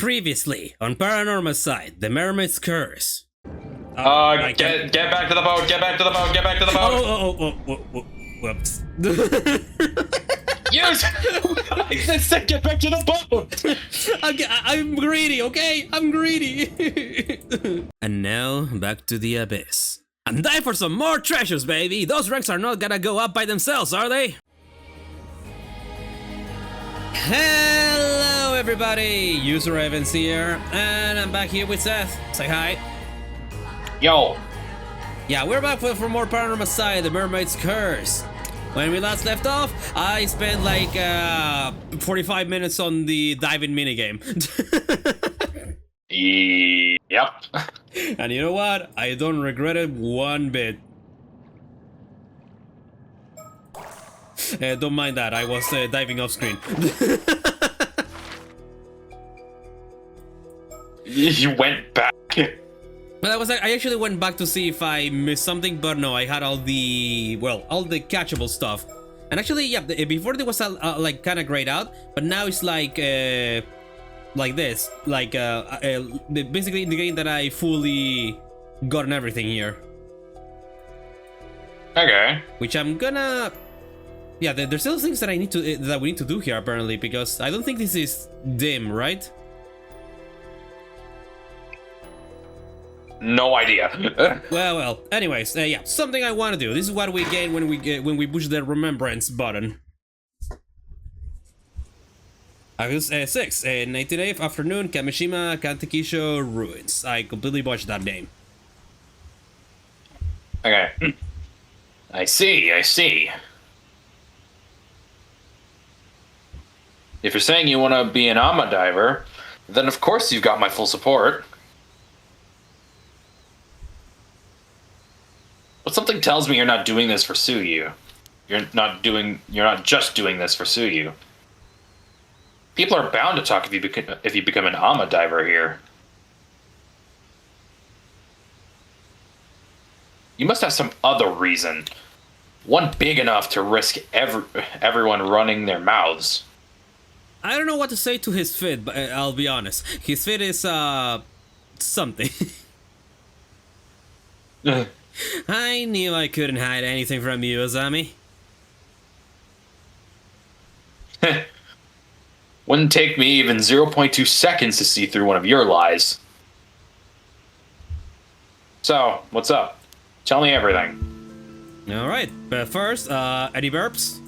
Previously on Paranormasight, the Mermaid's Curse. Get back to the boat, get back to the boat, get back to the boat! Whoops. Use! I said get back to the boat! I'm greedy, okay? I'm greedy. And now, back to the abyss. And dive for some more treasures, baby! Those ranks are not gonna go up by themselves, are they? Hello everybody! User Evans here, and I'm back here with Seth. Say hi. Yo! Yeah, we're back for more Paranormasight, the Mermaid's Curse. When we last left off, I spent like 45 minutes on the diving minigame. Yep. And you know what? I don't regret it one bit. Don't mind that, I was diving off screen. You went back. But I actually went back to see if I missed something, but no, I had all the catchable stuff. And actually, yeah, before it was like kind of grayed out, but now it's like this, basically indicating that I fully gotten everything here. Okay. Which I'm gonna, yeah, there's still things that we need to do here apparently, because I don't think this is dim, right? No idea. well. Anyways, yeah, something I want to do. This is what we gain when we push the remembrance button. August 6th, 19th afternoon, Kamishima Kantekisho Ruins. I completely botched that name. Okay. I see. If you're saying you want to be an Ama diver, then of course you've got my full support. But something tells me you're not doing this for Suyu. You're not just doing this for Suyu. People are bound to talk if you become an Ama diver here. You must have some other reason. One big enough to risk everyone running their mouths. I don't know what to say to his fit, but I'll be honest. His fit is something. I knew I couldn't hide anything from you, Azami. Wouldn't take me even 0.2 seconds to see through one of your lies. So, what's up? Tell me everything. Alright, but first, any burps?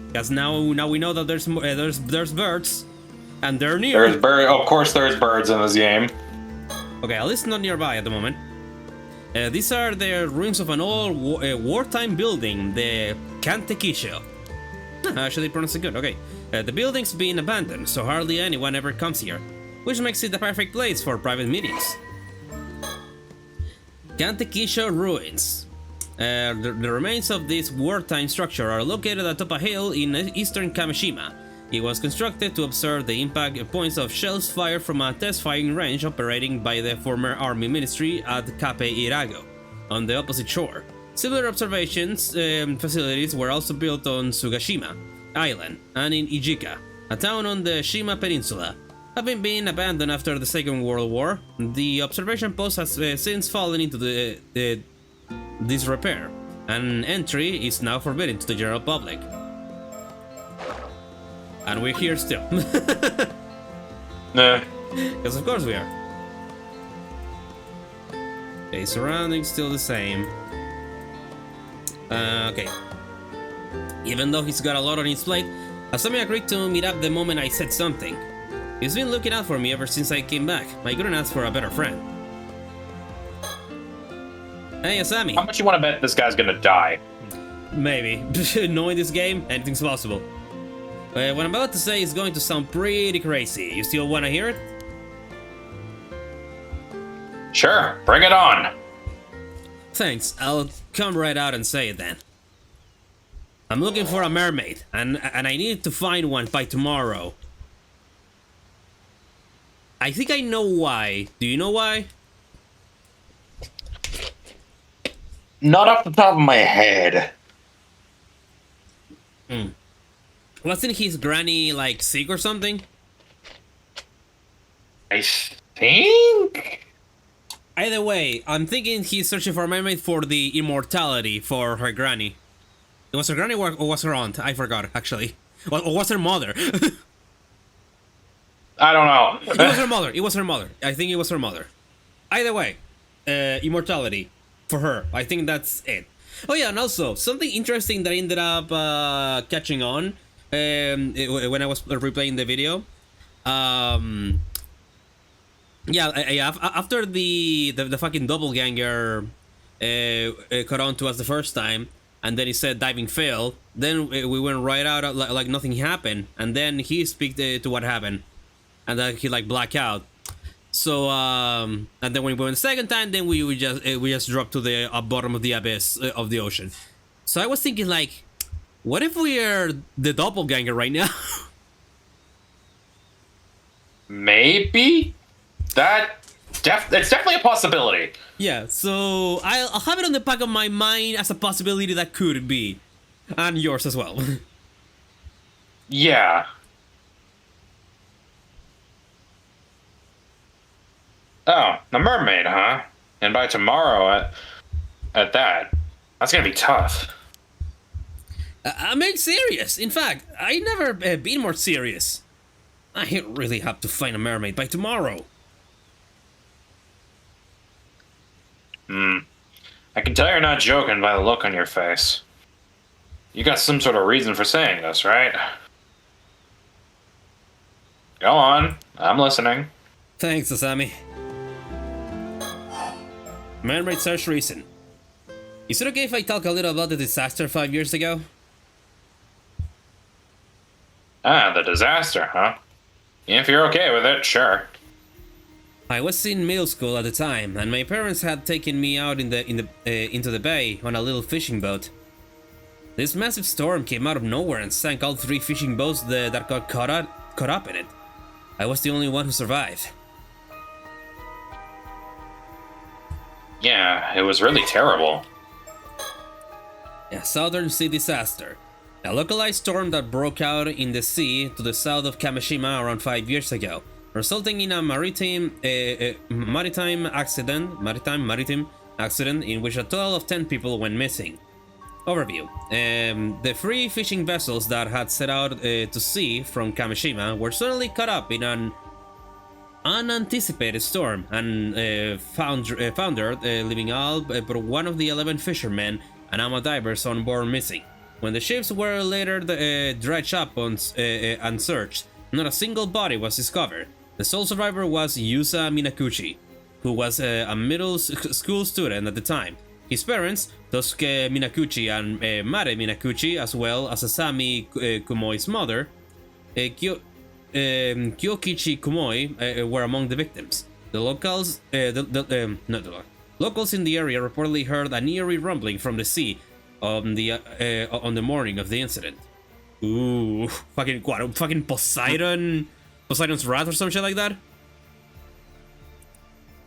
Because now we know that there's birds, and they're near. Of course there's birds in this game. Okay, at least not nearby at the moment. These are the ruins of an old wartime building, the Kantekisho. Actually pronounced it good, okay. The building's been abandoned, so hardly anyone ever comes here, which makes it the perfect place for private meetings. Kantekisho Ruins. The remains of this wartime structure are located atop a hill in eastern Kamishima. It was constructed to observe the impact points of shells fired from a test firing range operating by the former army ministry at Cape Irago, on the opposite shore. Similar observations facilities were also built on Sugashima Island and in Ijika, a town on the Shima Peninsula. Having been abandoned after the Second World War, the observation post has since fallen into disrepair, and entry is now forbidden to the general public. And we're here still. Nah. Because of course we are. Okay, surroundings still the same. Okay. Even though he's got a lot on his plate, Asami agreed to meet up the moment I said something. He's been looking out for me ever since I came back. I couldn't ask for a better friend. Hey, Asami. How much you want to bet this guy's gonna die? Maybe. Knowing this game, anything's possible. What I'm about to say is going to sound pretty crazy. You still want to hear it? Sure, bring it on. Thanks, I'll come right out and say it then. I'm looking for a mermaid, and I need to find one by tomorrow. I think I know why. Do you know why? Not off the top of my head. Wasn't his granny like sick or something? I think. Either way, I'm thinking he's searching for a mermaid for the immortality for her granny. It was her granny or was her aunt? I forgot, actually. Or was her mother? I don't know. It was her mother. It was her mother. I think it was her mother. Either way, immortality for her. I think that's it. Oh yeah, and also, something interesting that I ended up catching on when I was replaying the video. Yeah, after the fucking doppelganger caught on to us the first time, and then he said diving failed, then we went right out like nothing happened, and then he speak to what happened, and then he like black out. So and then when we went the second time, then we just dropped to the bottom of the abyss of the ocean. So I was thinking like, what if we are the doppelganger right now? Maybe. It's definitely a possibility. Yeah, so I'll have it on the back of my mind as a possibility that could be. And yours as well. Yeah. Oh, the mermaid, huh? And by tomorrow at that. That's gonna be tough. I'm being serious. In fact, I never been more serious. I really have to find a mermaid by tomorrow. I can tell you're not joking by the look on your face. You got some sort of reason for saying this, right? Go on, I'm listening. Thanks, Asami. Mermaid search reason. Is it okay if I talk a little about the disaster 5 years ago? Ah, the disaster, huh? If you're okay with it, sure. I was in middle school at the time, and my parents had taken me out into the bay on a little fishing boat. This massive storm came out of nowhere and sank all 3 fishing boats that got caught up in it. I was the only one who survived. Yeah, it was really terrible. A Southern Sea disaster. A localized storm that broke out in the sea to the south of Kamishima around 5 years ago, resulting in a maritime accident in which a total of 10 people went missing. Overview. The 3 fishing vessels that had set out to sea from Kamishima were suddenly caught up in an unanticipated storm and foundered, leaving all but one of the 11 fishermen and AMA divers on board missing. When the ships were later dredged up and searched, not a single body was discovered. The sole survivor was Yuza Minakuchi, who was a middle school student at the time. His parents, Tosuke Minakuchi and Mare Minakuchi, as well as Asami Kumoi's mother, Kyokichi Kumoi, were among the victims. The locals, locals in the area reportedly heard an eerie rumbling from the sea on the morning of the incident. Ooh, fucking Poseidon's wrath or some shit like that?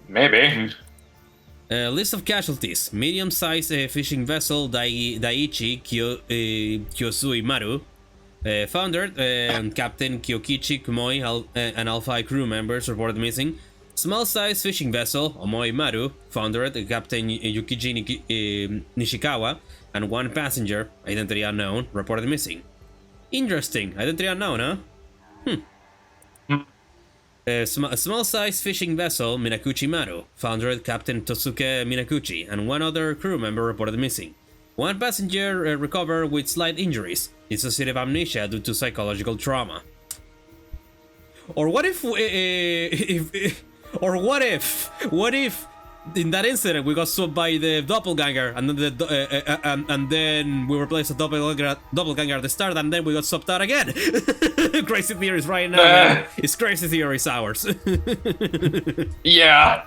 Maybe. List of casualties. Medium-sized fishing vessel Daiichi Kyosui Maru foundered, Captain Kyokichi Kumoi and all 5 crew members reported missing. Small-sized fishing vessel Omoi Maru foundered, Captain Yukiji Nishikawa and 1 passenger, identity unknown, reported missing. Interesting, identity unknown, huh? A small-sized fishing vessel, Minakuchi Maru, foundered, Captain Tosuke Minakuchi, and 1 other crew member reported missing. 1 passenger recovered with slight injuries, dissociative amnesia due to psychological trauma. Or what if in that incident we got swept by the doppelganger, and then and then we replaced the doppelganger at the start, and then we got swept out again. Crazy theories right now, man. It's crazy theories hours. Yeah.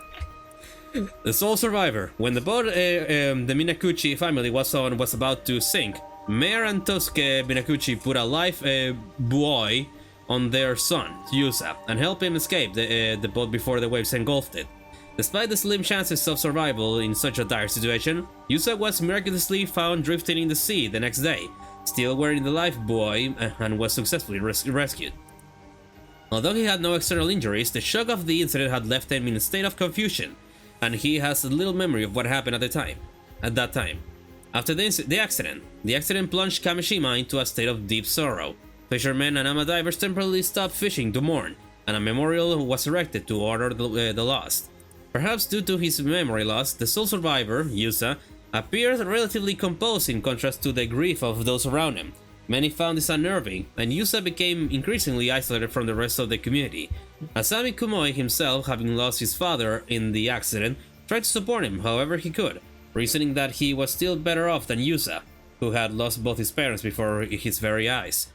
The sole survivor. When the boat the Minakuchi family was on was about to sink, Mayor and Tosuke Minakuchi put a life buoy on their son, Yuza, and helped him escape the boat before the waves engulfed it. Despite the slim chances of survival in such a dire situation, Yuza was miraculously found drifting in the sea the next day. still wearing the life buoy, and was successfully rescued. Although he had no external injuries, the shock of the incident had left him in a state of confusion, and he has little memory of what happened at that time. After the accident plunged Kamishima into a state of deep sorrow. Fishermen and ama divers temporarily stopped fishing to mourn, and a memorial was erected to honor the lost. Perhaps due to his memory loss, the sole survivor, Yuza, appeared relatively composed in contrast to the grief of those around him. Many found this unnerving, and Yuza became increasingly isolated from the rest of the community. Asami Kumoi himself, having lost his father in the accident, tried to support him however he could, reasoning that he was still better off than Yuza, who had lost both his parents before his very eyes.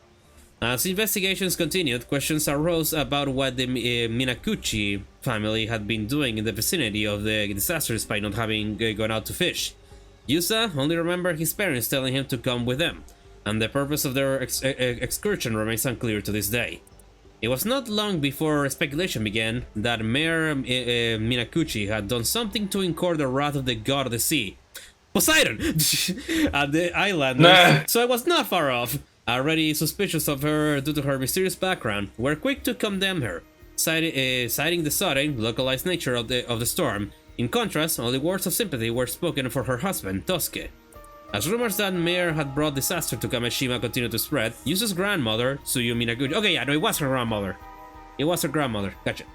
As investigations continued, questions arose about what the Minakuchi family had been doing in the vicinity of the disaster despite not having gone out to fish. Yuza only remembered his parents telling him to come with them, and the purpose of their excursion remains unclear to this day. It was not long before speculation began that Mayor Minakuchi had done something to incur the wrath of the god of the sea, Poseidon, at the island, so I was not far off. Already suspicious of her due to her mysterious background, were quick to condemn her, citing the sudden, localized nature of the storm. In contrast, only words of sympathy were spoken for her husband, Tosuke. As rumors that Mayor had brought disaster to Kamishima continued to spread, Yuza's grandmother, Tsuyu Minakuchi— okay, yeah, no, it was her grandmother. It was her grandmother, gotcha.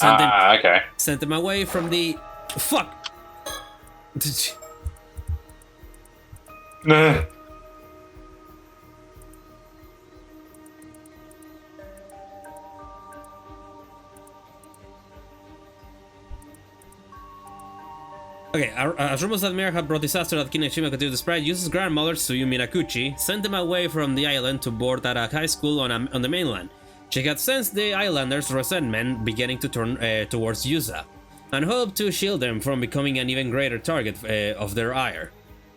Okay. Sent him away from the— fuck! Okay, as rumors that Mayor had brought disaster at Kamishima continued to spread, Yuza's grandmother, Tsuyu Minakuchi, sent them away from the island to board at a high school on the mainland. She had sensed the islanders' resentment beginning to turn towards Yuza, and hoped to shield them from becoming an even greater target of their ire.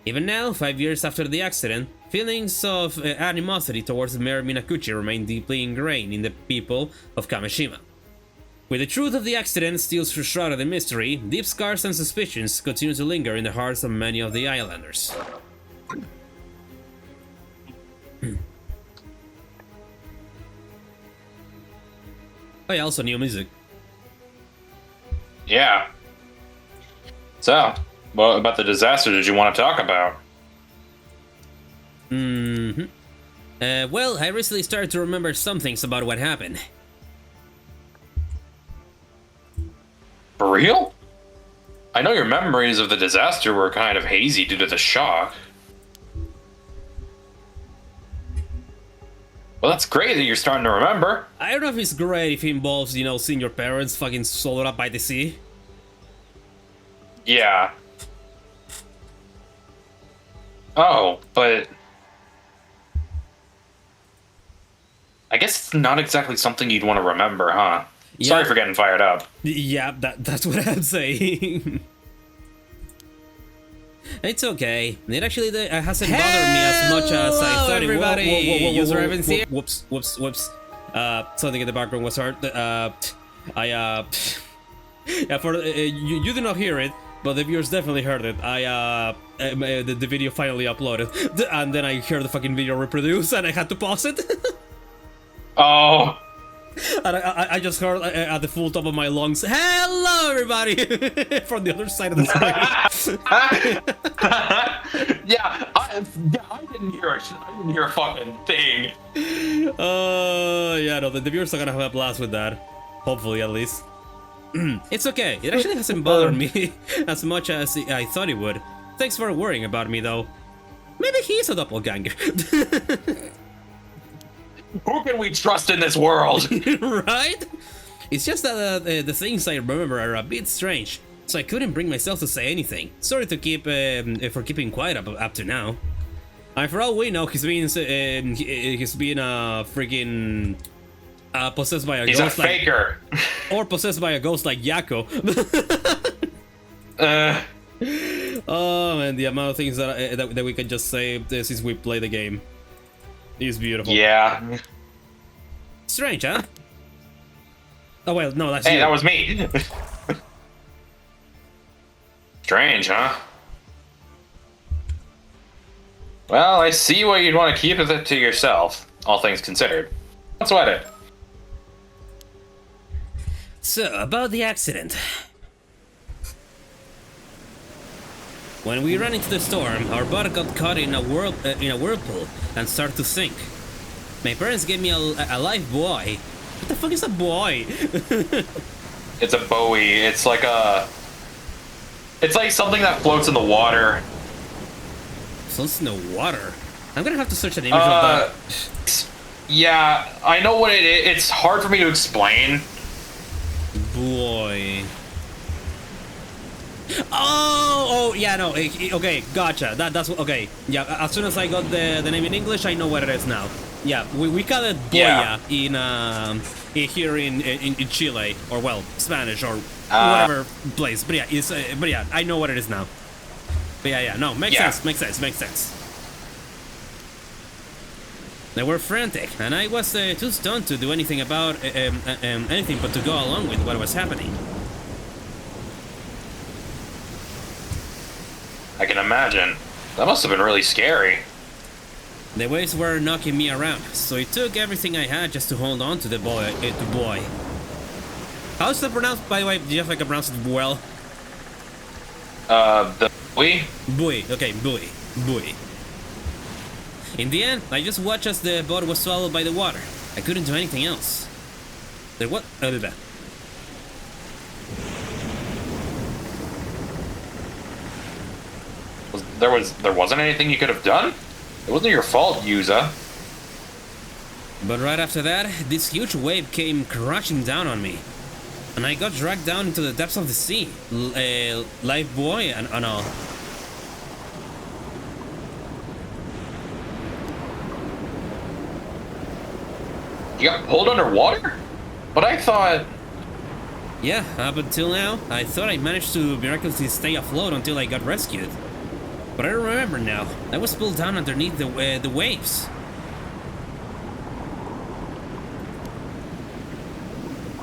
Even now, 5 years after the accident, feelings of animosity towards Mayor Minakuchi remain deeply ingrained in the people of Kamishima. With the truth of the accident still shrouded in mystery, deep scars and suspicions continue to linger in the hearts of many of the islanders. Oh yeah, also new music. Yeah. So, what about the disaster did you want to talk about? Well, I recently started to remember some things about what happened. For real? I know your memories of the disaster were kind of hazy due to the shock. Well, that's great that you're starting to remember. I don't know if it's great if it involves, seeing your parents fucking swallowed up by the sea. Yeah. Oh, but I guess it's not exactly something you'd want to remember, huh? Yeah. Sorry for getting fired up. Yeah, that's what I'm saying. It's okay. It actually hasn't bothered me as much as I thought everybody. it would. User events here. Whoops. Something in the background was hard. Yeah, for you did not hear it, but the viewers definitely heard it. The video finally uploaded, and then I heard the fucking video reproduce, and I had to pause it. Oh. And I just heard at the full top of my lungs, "Hello, everybody!" from the other side of the screen. Yeah, I didn't hear it. I didn't hear a fucking thing. Yeah, no, the viewers are gonna have a blast with that. Hopefully, at least. It's okay. It actually hasn't bothered me as much as I thought it would. Thanks for worrying about me, though. Maybe he's a doppelganger. Who can we trust in this world? Right? It's just that the things I remember are a bit strange, so I couldn't bring myself to say anything. Sorry to keep for keeping quiet up to now. And for all we know, he's been freaking possessed by a He's ghost a faker. or possessed by a ghost like Yako. Oh man, the amount of things that we can just say since we play the game. He's beautiful. Yeah. Strange, huh? Oh well, no, that's Hey, you. that was me. Strange, huh? Well, I see why you'd want to keep it to yourself, all things considered. Don't sweat it. So, about the accident. When we ran into the storm, our boat got caught in a whirlpool and started to sink. My parents gave me a life buoy. What the fuck is a buoy? It's a buoy. It's like something that floats in the water. Floats in the water? I'm gonna have to search an image of that. Yeah, I know what it is. It's hard for me to explain. Buoy. Oh, yeah, no, okay, gotcha. That's okay. Yeah, as soon as I got the name in English, I know what it is now. Yeah, we call it boya here in Chile, or well, Spanish or whatever place. But yeah, I know what it is now. But yeah, no, makes sense. They were frantic, and I was too stunned to do anything about anything but to go along with what was happening. I can imagine. That must have been really scary. The waves were knocking me around, so it took everything I had just to hold on to the boy. How's that pronounced, by the way? Do you have like a pronounce it well? The buoy? Buoy, okay, buoy. In the end, I just watched as the boat was swallowed by the water. I couldn't do anything else. There what? There wasn't anything you could have done? It wasn't your fault, Yuza. But right after that, this huge wave came crashing down on me. And I got dragged down into the depths of the sea. Life buoy and all. You got pulled underwater? But I thought... Yeah, up until now, I thought I managed to miraculously stay afloat until I got rescued. But I don't remember now. I was pulled down underneath the waves.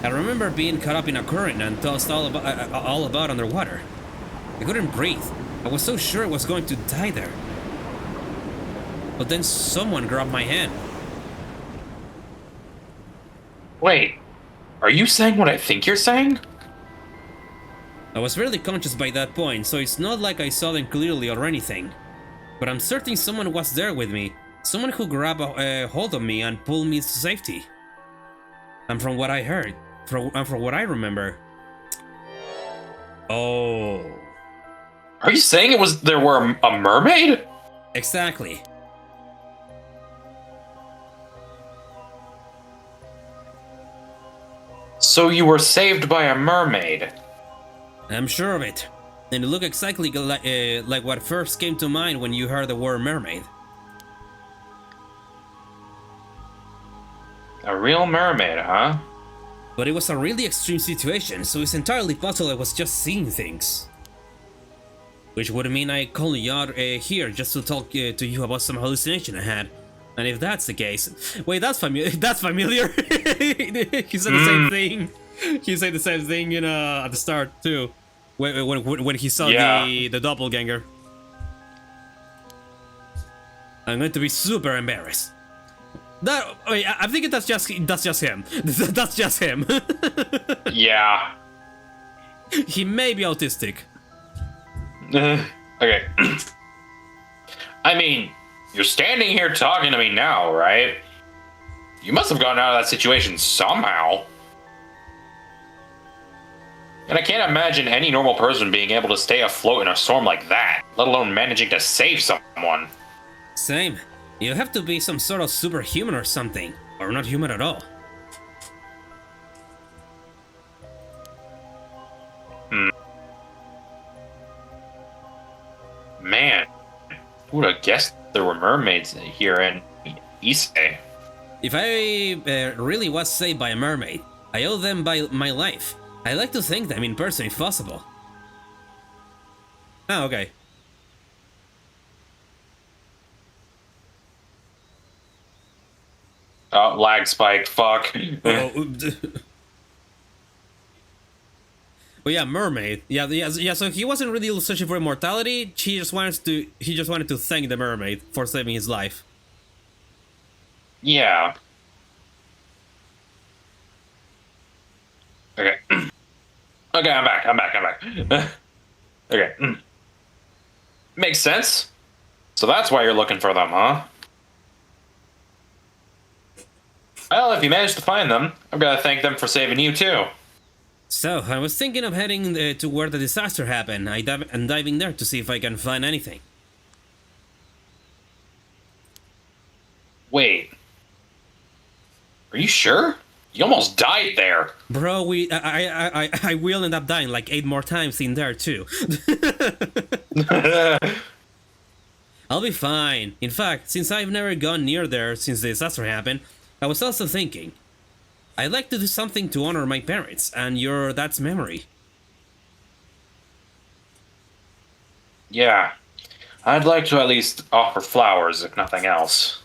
I remember being caught up in a current and tossed all about underwater. I couldn't breathe. I was so sure I was going to die there. But then someone grabbed my hand. Wait, are you saying what I think you're saying? I was barely conscious by that point, so it's not like I saw them clearly or anything. But I'm certain someone was there with me. Someone who grabbed a hold of me and pulled me to safety. And from what I heard, and from what I remember... Oh... Are you saying there were a mermaid? Exactly. So you were saved by a mermaid? I'm sure of it. And it looked exactly like what first came to mind when you heard the word mermaid. A real mermaid, huh? But it was a really extreme situation, so it's entirely possible I was just seeing things. Which would mean I called you out here just to talk to you about some hallucination I had. And if that's the case... Wait, that's familiar. That's familiar. He said the same thing. He said the same thing at the start, too. When he saw the doppelganger. I'm going to be super embarrassed. I think that's just him. That's just him. Yeah. He may be autistic. Okay. I mean, you're standing here talking to me now, right? You must have gotten out of that situation somehow. And I can't imagine any normal person being able to stay afloat in a storm like that, let alone managing to save someone. Same. You have to be some sort of superhuman or something, or not human at all. Man, who would have guessed there were mermaids here in Issei? If I really was saved by a mermaid, I owe them by my life. I like to thank them in person if possible. Ah, okay. Oh, lag spike, fuck. Oh, But yeah, Mermaid. Yeah. So he wasn't really searching for immortality. He just wanted to thank the mermaid for saving his life. Yeah. Okay. Okay, I'm back. Okay. Makes sense. So that's why you're looking for them, huh? Well, if you manage to find them, I've got to thank them for saving you too. So I was thinking of heading to where the disaster happened. I'm diving there to see if I can find anything. Wait. Are you sure? You almost died there. Bro, I will end up dying like 8 more times in there too. I'll be fine. In fact, since I've never gone near there since the disaster happened, I was also thinking, I'd like to do something to honor my parents and your dad's memory. Yeah. I'd like to at least offer flowers, if nothing else.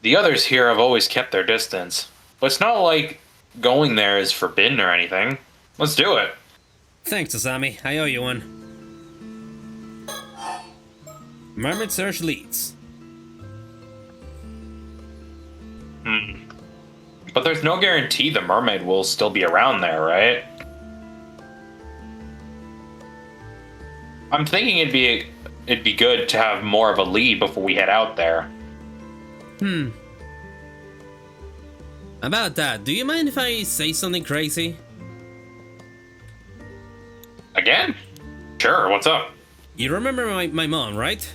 The others here have always kept their distance, but it's not like going there is forbidden or anything. Let's do it. Thanks, Asami. I owe you one. Mermaid search leads. But there's no guarantee the mermaid will still be around there, right? I'm thinking it'd be good to have more of a lead before we head out there. About that, do you mind if I say something crazy? Again? Sure, what's up? You remember my mom, right?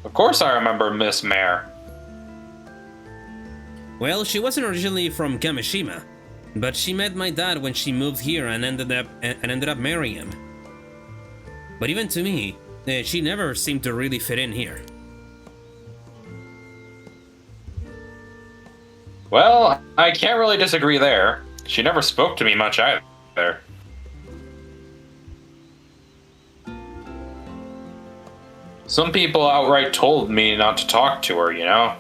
Of course I remember Miss Mare. Well, she wasn't originally from Kamishima, but she met my dad when she moved here and ended up marrying him. But even to me, she never seemed to really fit in here. Well, I can't really disagree there. She never spoke to me much either. Some people outright told me not to talk to her, you know?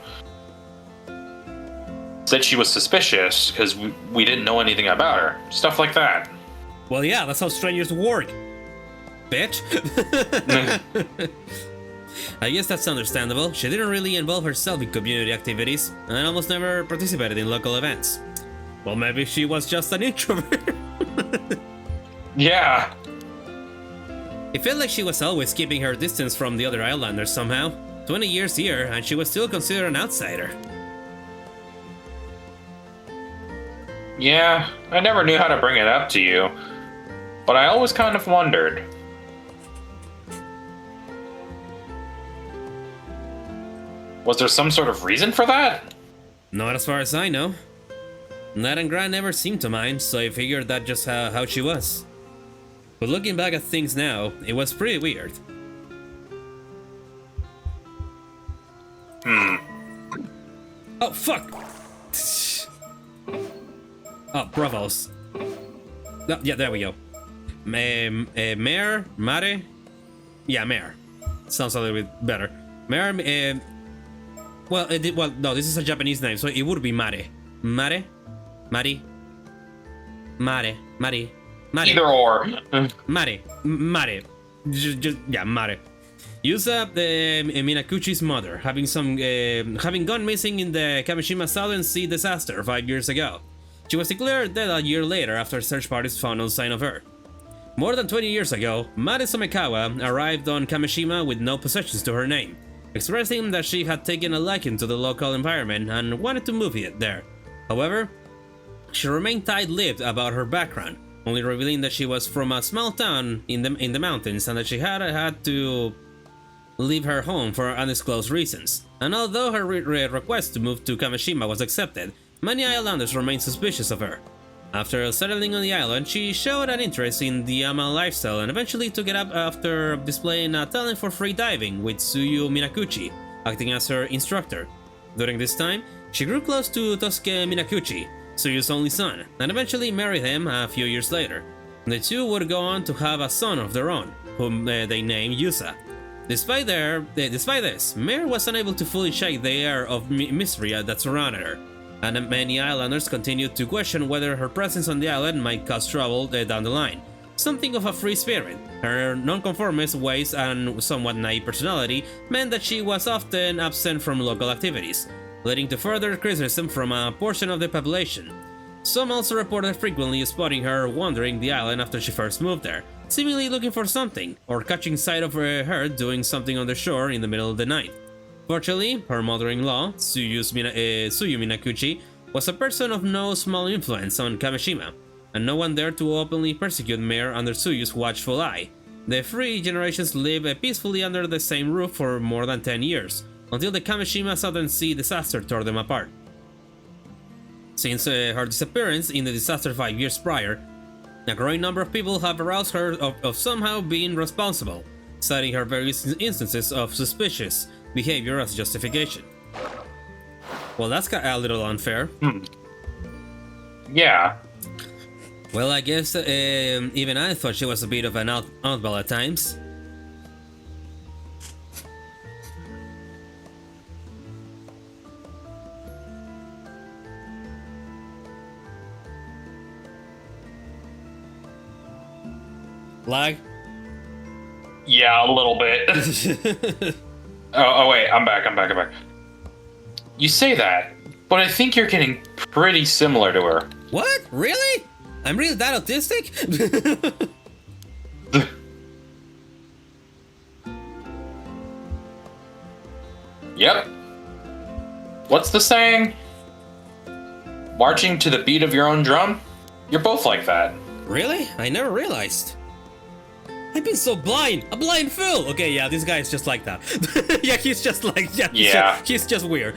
Said she was suspicious because we didn't know anything about her. Stuff like that. Well, yeah, that's how strangers work. Bitch. I guess that's understandable. She didn't really involve herself in community activities and almost never participated in local events. Well, maybe she was just an introvert. Yeah. It felt like she was always keeping her distance from the other islanders somehow. 20 years here, and she was still considered an outsider. Yeah, I never knew how to bring it up to you, but I always kind of wondered. Was there some sort of reason for that? Not as far as I know. Nat and Gran never seemed to mind, so I figured that's just how she was. But looking back at things now, it was pretty weird. Oh, fuck! Oh, bravos. Oh, yeah, there we go. Mare? Mare? Yeah, Mare. Sounds a little bit better. Mare, well, no, this is a Japanese name, so it would be Mare. Mare? Mari? Mare. Mari. Mare. Either or. Mare. Mare. Yeah, Mare. Yuza Minakuchi's mother, having gone missing in the Kamishima Southern Sea disaster 5 years ago. She was declared dead a year later after search parties found no sign of her. More than 20 years ago, Mare Somekawa arrived on Kamishima with no possessions to her name, expressing that she had taken a liking to the local environment and wanted to move there. However, she remained tight-lipped about her background, only revealing that she was from a small town in the mountains and that she had to leave her home for undisclosed reasons. And although her request to move to Kamishima was accepted, many islanders remained suspicious of her. After settling on the island, she showed an interest in the Ama lifestyle and eventually took it up after displaying a talent for free diving with Yuza Minakuchi, acting as her instructor. During this time, she grew close to Tosuke Minakuchi, Suyu's only son, and eventually married him a few years later. The two would go on to have a son of their own, whom they named Yuza. Despite this, Mare was unable to fully shake the air of mystery that surrounded her, and many islanders continued to question whether her presence on the island might cause trouble down the line. Something of a free spirit, her nonconformist ways and somewhat naive personality meant that she was often absent from local activities, leading to further criticism from a portion of the population. Some also reported frequently spotting her wandering the island after she first moved there, seemingly looking for something, or catching sight of her doing something on the shore in the middle of the night. Fortunately, her mother-in-law, Suyu Minakuchi, was a person of no small influence on Kamishima, and no one dared to openly persecute Mare under Suyu's watchful eye. The three generations lived peacefully under the same roof for more than 10 years, until the Kamishima Southern Sea disaster tore them apart. Since her disappearance in the disaster 5 years prior, a growing number of people have aroused her of somehow being responsible, citing her various instances of suspicious behavior as justification. Well, that's a little unfair. Yeah. Well, I guess even I thought she was a bit of an oddball at times. Lag? Yeah, a little bit. oh, wait, I'm back. You say that, but I think you're getting pretty similar to her. What? Really? I'm really that autistic? Yep. What's the saying? Marching to the beat of your own drum? You're both like that. Really? I never realized. I've been so blind! A blind fool! Okay, yeah, this guy is just like that. Yeah, he's just like... Yeah, he's just weird.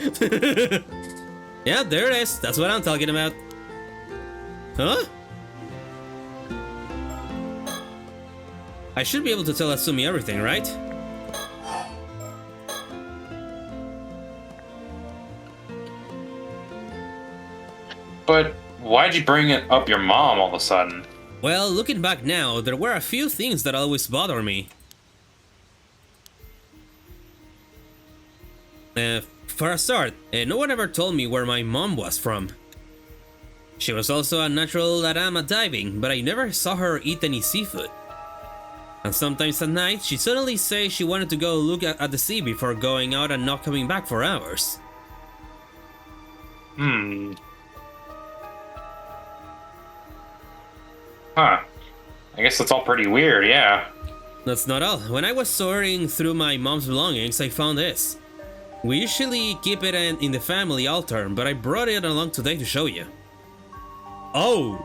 Yeah, there it is. That's what I'm talking about. Huh? I should be able to tell Asumi everything, right? But why'd you bring it up your mom all of a sudden? Well, looking back now, there were a few things that always bother me. For a start, no one ever told me where my mom was from. She was also a natural at diving, but I never saw her eat any seafood. And sometimes at night, she'd suddenly say she wanted to go look at the sea before going out and not coming back for hours. Huh. I guess that's all pretty weird, yeah. That's not all. When I was sorting through my mom's belongings, I found this. We usually keep it in the family altar, but I brought it along today to show you. Oh!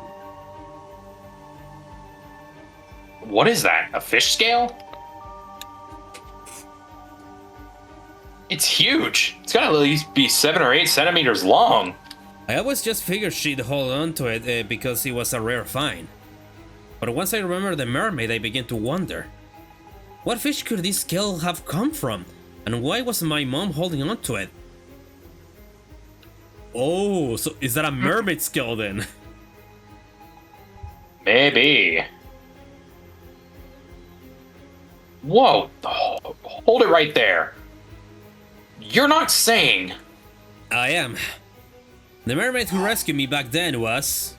What is that? A fish scale? It's huge. It's gotta at least be 7 or 8 centimeters long. I always just figured she'd hold on to it because it was a rare find. But once I remembered the mermaid, I began to wonder. What fish could this scale have come from? And why was my mom holding on to it? Oh, so is that a mermaid scale then? Maybe. Whoa, hold it right there. You're not saying... I am. The mermaid who rescued me back then was...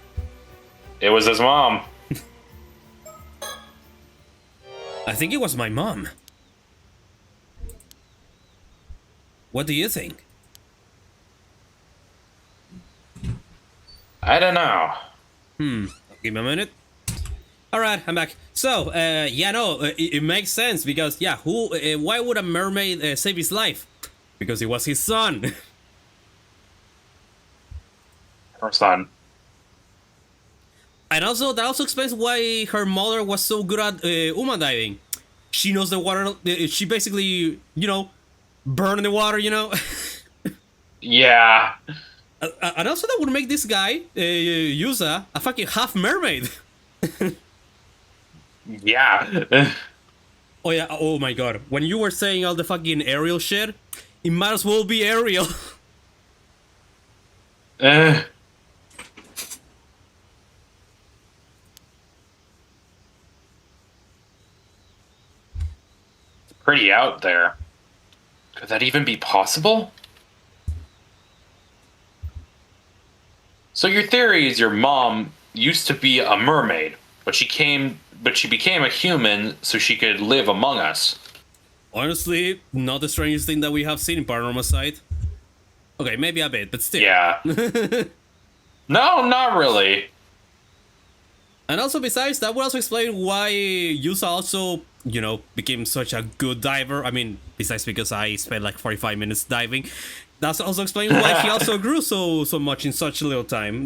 It was his mom. I think it was my mom. What do you think? I don't know. Give me a minute. Alright, I'm back. So, it makes sense because, yeah, why would a mermaid save his life? Because it was his son. Her son. And also, that also explains why her mother was so good at Uma diving. She knows the water, she basically, burn in the water, Yeah. And also that would make this guy, Yuza, a fucking half mermaid. Yeah. Oh yeah, oh my god. When you were saying all the fucking Ariel shit, it might as well be Ariel. already out there. Could that even be possible? So your theory is your mom used to be a mermaid, but she became a human so she could live among us. Honestly, not the strangest thing that we have seen in Paranormasight. Okay, maybe a bit, but still. Yeah. No, not really. And also, besides, that would also explain why Yusa also, you know, became such a good diver. I mean, besides because I spent like 45 minutes diving. That's also explains why he also grew so much in such little time.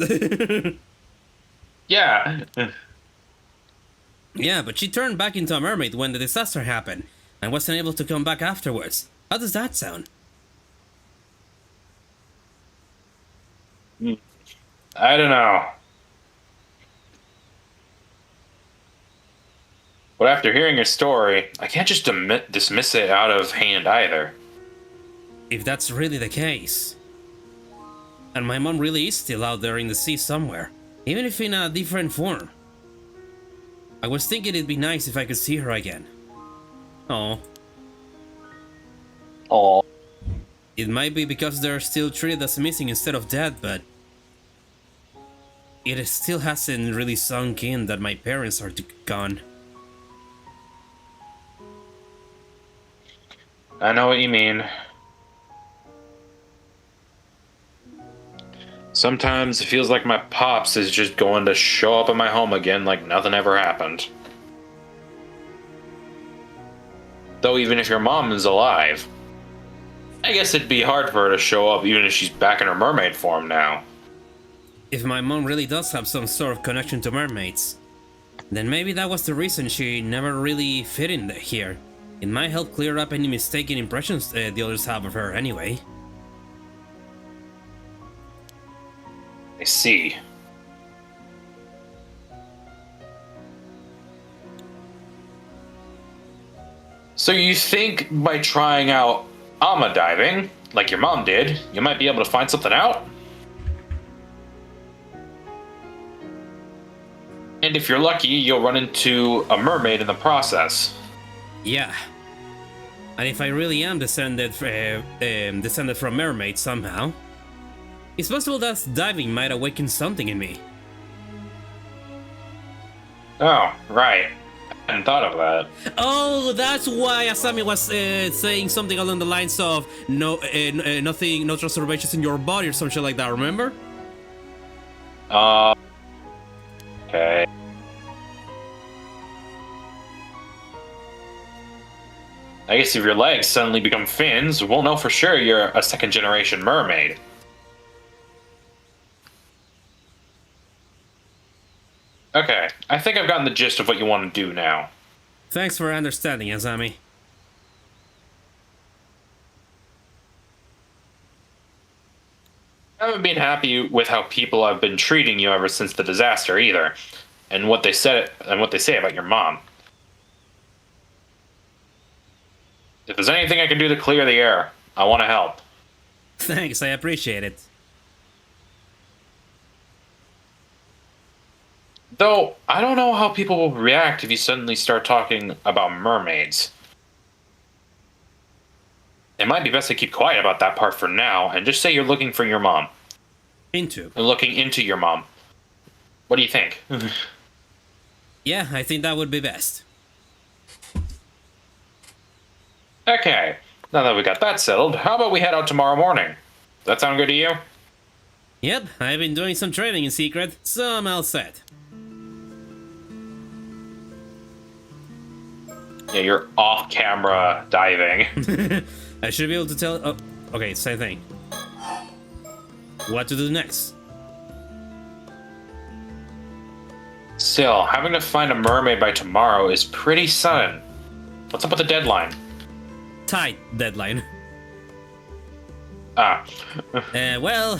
Yeah. Yeah, but she turned back into a mermaid when the disaster happened, and wasn't able to come back afterwards. How does that sound? I don't know. But after hearing your story, I can't just dismiss it out of hand either. If that's really the case. And my mom really is still out there in the sea somewhere, even if in a different form. I was thinking it'd be nice if I could see her again. Oh. Oh. It might be because they're still treated as missing instead of dead, but it still hasn't really sunk in that my parents are gone. I know what you mean. Sometimes it feels like my pops is just going to show up at my home again like nothing ever happened. Though even if your mom is alive, I guess it'd be hard for her to show up even if she's back in her mermaid form now. If my mom really does have some sort of connection to mermaids, then maybe that was the reason she never really fit in here. It might help clear up any mistaken impressions the others have of her anyway. I see. So you think by trying out ama diving, like your mom did, you might be able to find something out? And if you're lucky, you'll run into a mermaid in the process. Yeah. And if I really am descended from mermaids somehow, it's possible that diving might awaken something in me. Oh, right. I hadn't thought of that. Oh, that's why Asami was saying something along the lines of no transformations in your body or something like that, remember? Okay. I guess if your legs suddenly become fins, we'll know for sure you're a second-generation mermaid. Okay, I think I've gotten the gist of what you want to do now. Thanks for understanding, Asami. I haven't been happy with how people have been treating you ever since the disaster either, and what they say about your mom. If there's anything I can do to clear the air, I want to help. Thanks, I appreciate it. Though, I don't know how people will react if you suddenly start talking about mermaids. It might be best to keep quiet about that part for now, and just say you're looking for your mom. Looking into your mom. What do you think? Yeah, I think that would be best. Okay, now that we got that settled, how about we head out tomorrow morning? Does that sound good to you? Yep, I've been doing some training in secret, so I'm all set. Yeah, you're off-camera diving. I should be able to tell... Oh, okay, same thing. What to do next? Still, having to find a mermaid by tomorrow is pretty sudden. What's up with the deadline? Tight deadline. Well...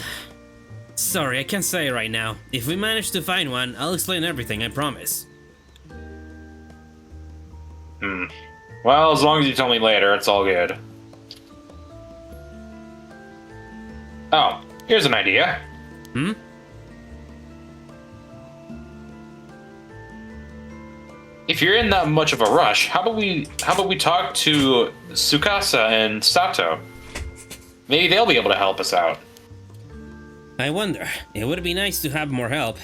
Sorry, I can't say right now. If we manage to find one, I'll explain everything, I promise. Well, as long as you tell me later, it's all good. Oh, here's an idea. If you're in that much of a rush, how about we talk to Tsukasa and Sato? Maybe they'll be able to help us out. I wonder. It would be nice to have more help.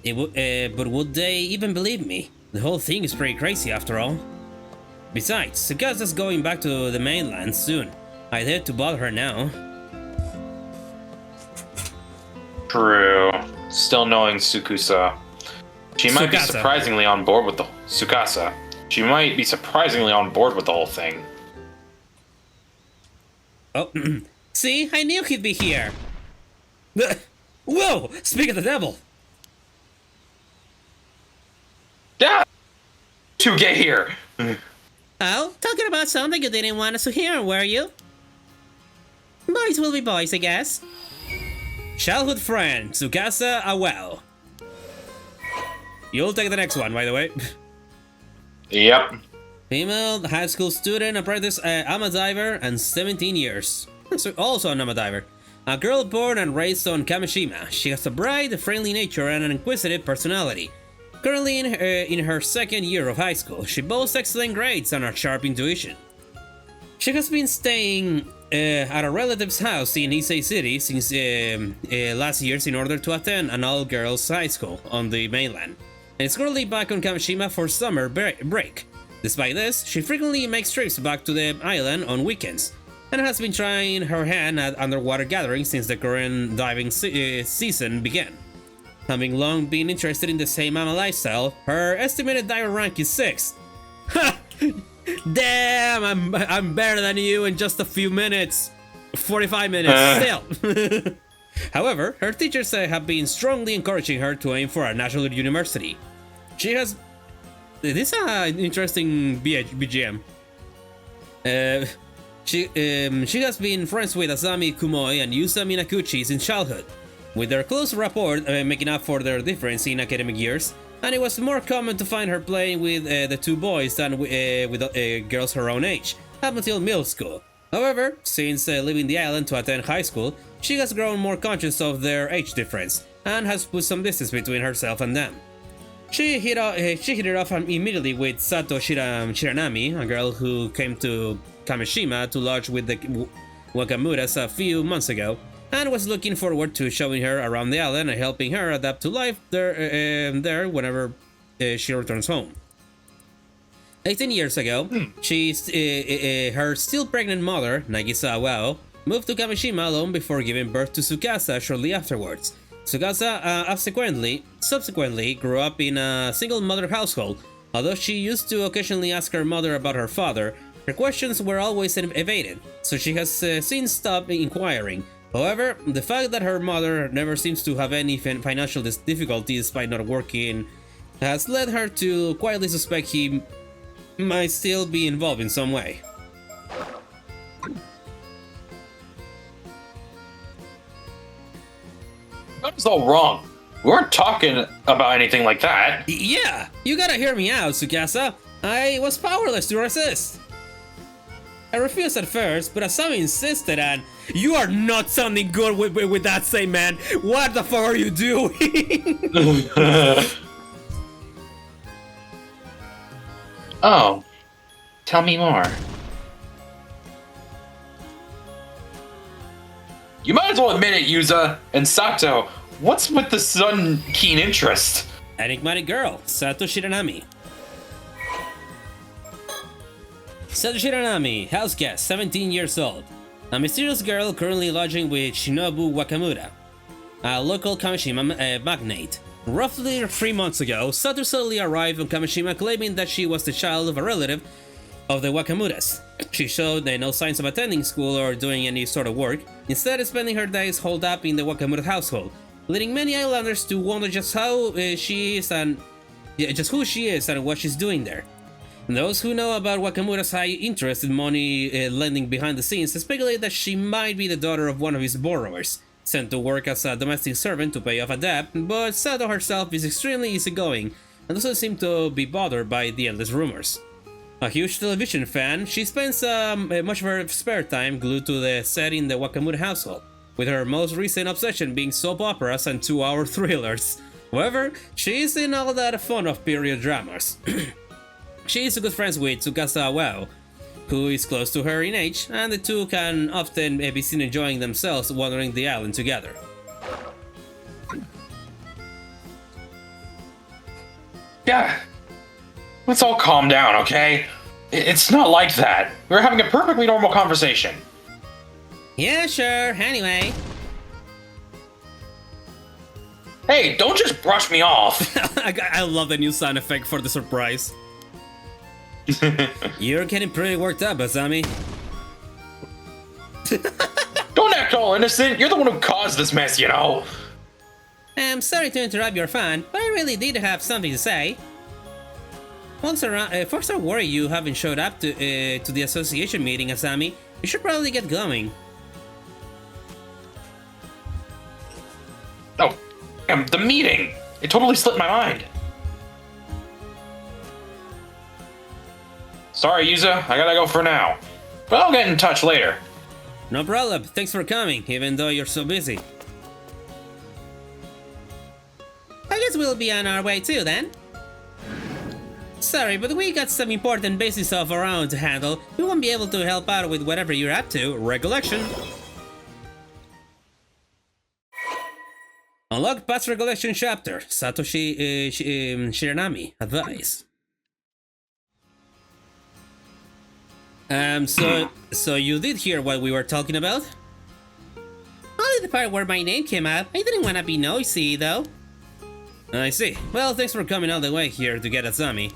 But would they even believe me? The whole thing is pretty crazy after all. Besides, Tsukasa's going back to the mainland soon. I'd hate to bother her now. True. Still knowing Tsukasa. She might be Tsukasa. surprisingly on board with the Tsukasa. She might be surprisingly on board with the whole thing. Oh, see? I knew he'd be here! Whoa! Speak of the devil! Yeah! To get here! Oh, talking about something you didn't want us to hear, were you? Boys will be boys, I guess. Childhood friend, Tsukasa Awao. You'll take the next one, by the way. Yep. Female, high school student, apprentice, ama diver, and 17 years. So also an ama diver. A girl born and raised on Kamishima. She has a bright, friendly nature and an inquisitive personality. Currently in her second year of high school, she boasts excellent grades and a sharp intuition. She has been staying at a relative's house in Issei City since last year in order to attend an all-girls high school on the mainland, and is currently back on Kamishima for summer break. Despite this, she frequently makes trips back to the island on weekends, and has been trying her hand at underwater gathering since the current diving season began. Having long been interested in the same ama lifestyle, her estimated diver rank is 6. Ha! Damn, I'm better than you in just a few minutes. 45 minutes still. However, her teachers have been strongly encouraging her to aim for a national university. She has... This is an interesting BGM. She has been friends with Asami Kumoi and Yuza Minakuchi since childhood, with their close rapport making up for their difference in academic years, and it was more common to find her playing with the two boys than with girls her own age, up until middle school. However, since leaving the island to attend high school, she has grown more conscious of their age difference, and has put some distance between herself and them. She hit it off immediately with Sato Shiranami, a girl who came to Kamishima to lodge with the Wakamuras a few months ago, and was looking forward to showing her around the island and helping her adapt to life there whenever she returns home. 18 years ago, her still pregnant mother, Nagisa Awao, moved to Kamishima alone before giving birth to Tsukasa shortly afterwards. Tsukasa subsequently grew up in a single mother household. Although she used to occasionally ask her mother about her father, her questions were always evaded, so she has since stopped inquiring. However, the fact that her mother never seems to have any financial difficulties despite not working has led her to quietly suspect he might still be involved in some way. That was all wrong. We weren't talking about anything like that. Yeah, you gotta hear me out, Tsukasa. I was powerless to resist. I refused at first, but Asami insisted, and you are not sounding good with that same man. What the fuck are you doing? Oh, tell me more. You might as well admit it, Yuza and Sato. What's with the sudden keen interest? Enigmatic girl, Sato Shiranami. Sato Shiranami, house guest, 17 years old. A mysterious girl currently lodging with Shinobu Wakamura, a local Kamishima magnate. Roughly 3 months ago, Sato suddenly arrived on Kamishima claiming that she was the child of a relative of the Wakamuras. She showed no signs of attending school or doing any sort of work, instead spending her days holed up in the Wakamura household, leading many islanders to wonder just who she is and what she's doing there. Those who know about Wakamura's high interest in money lending behind the scenes speculate that she might be the daughter of one of his borrowers, sent to work as a domestic servant to pay off a debt, but Sato herself is extremely easygoing and doesn't seem to be bothered by the endless rumors. A huge television fan, she spends much of her spare time glued to the set in the Wakamura household, with her most recent obsession being soap operas and 2-hour thrillers. However, she isn't all that fond of period dramas. She is good friends with Tsukasa Well, who is close to her in age, and the two can often be seen enjoying themselves wandering the island together. Yeah. Let's all calm down, okay? It's not like that. We're having a perfectly normal conversation. Yeah, sure, anyway. Hey, don't just brush me off. I love the new sound effect for the surprise. You're getting pretty worked up, Asami. Don't act all innocent. You're the one who caused this mess, you know. I'm sorry to interrupt your fun, but I really did have something to say. Folks are worried you haven't showed up to the association meeting, Asami. You should probably get going. Oh, the meeting. It totally slipped my mind. Sorry, Yuza. I gotta go for now. But I'll get in touch later. No problem. Thanks for coming, even though you're so busy. I guess we'll be on our way too, then. Sorry, but we got some important business of our own to handle. We won't be able to help out with whatever you're up to. Recollection. Unlock past recollection chapter. Satoshi Shiranami. Advice. So you did hear what we were talking about? Only the part where my name came up. I didn't want to be noisy, though. I see. Well, thanks for coming all the way here to get Asami.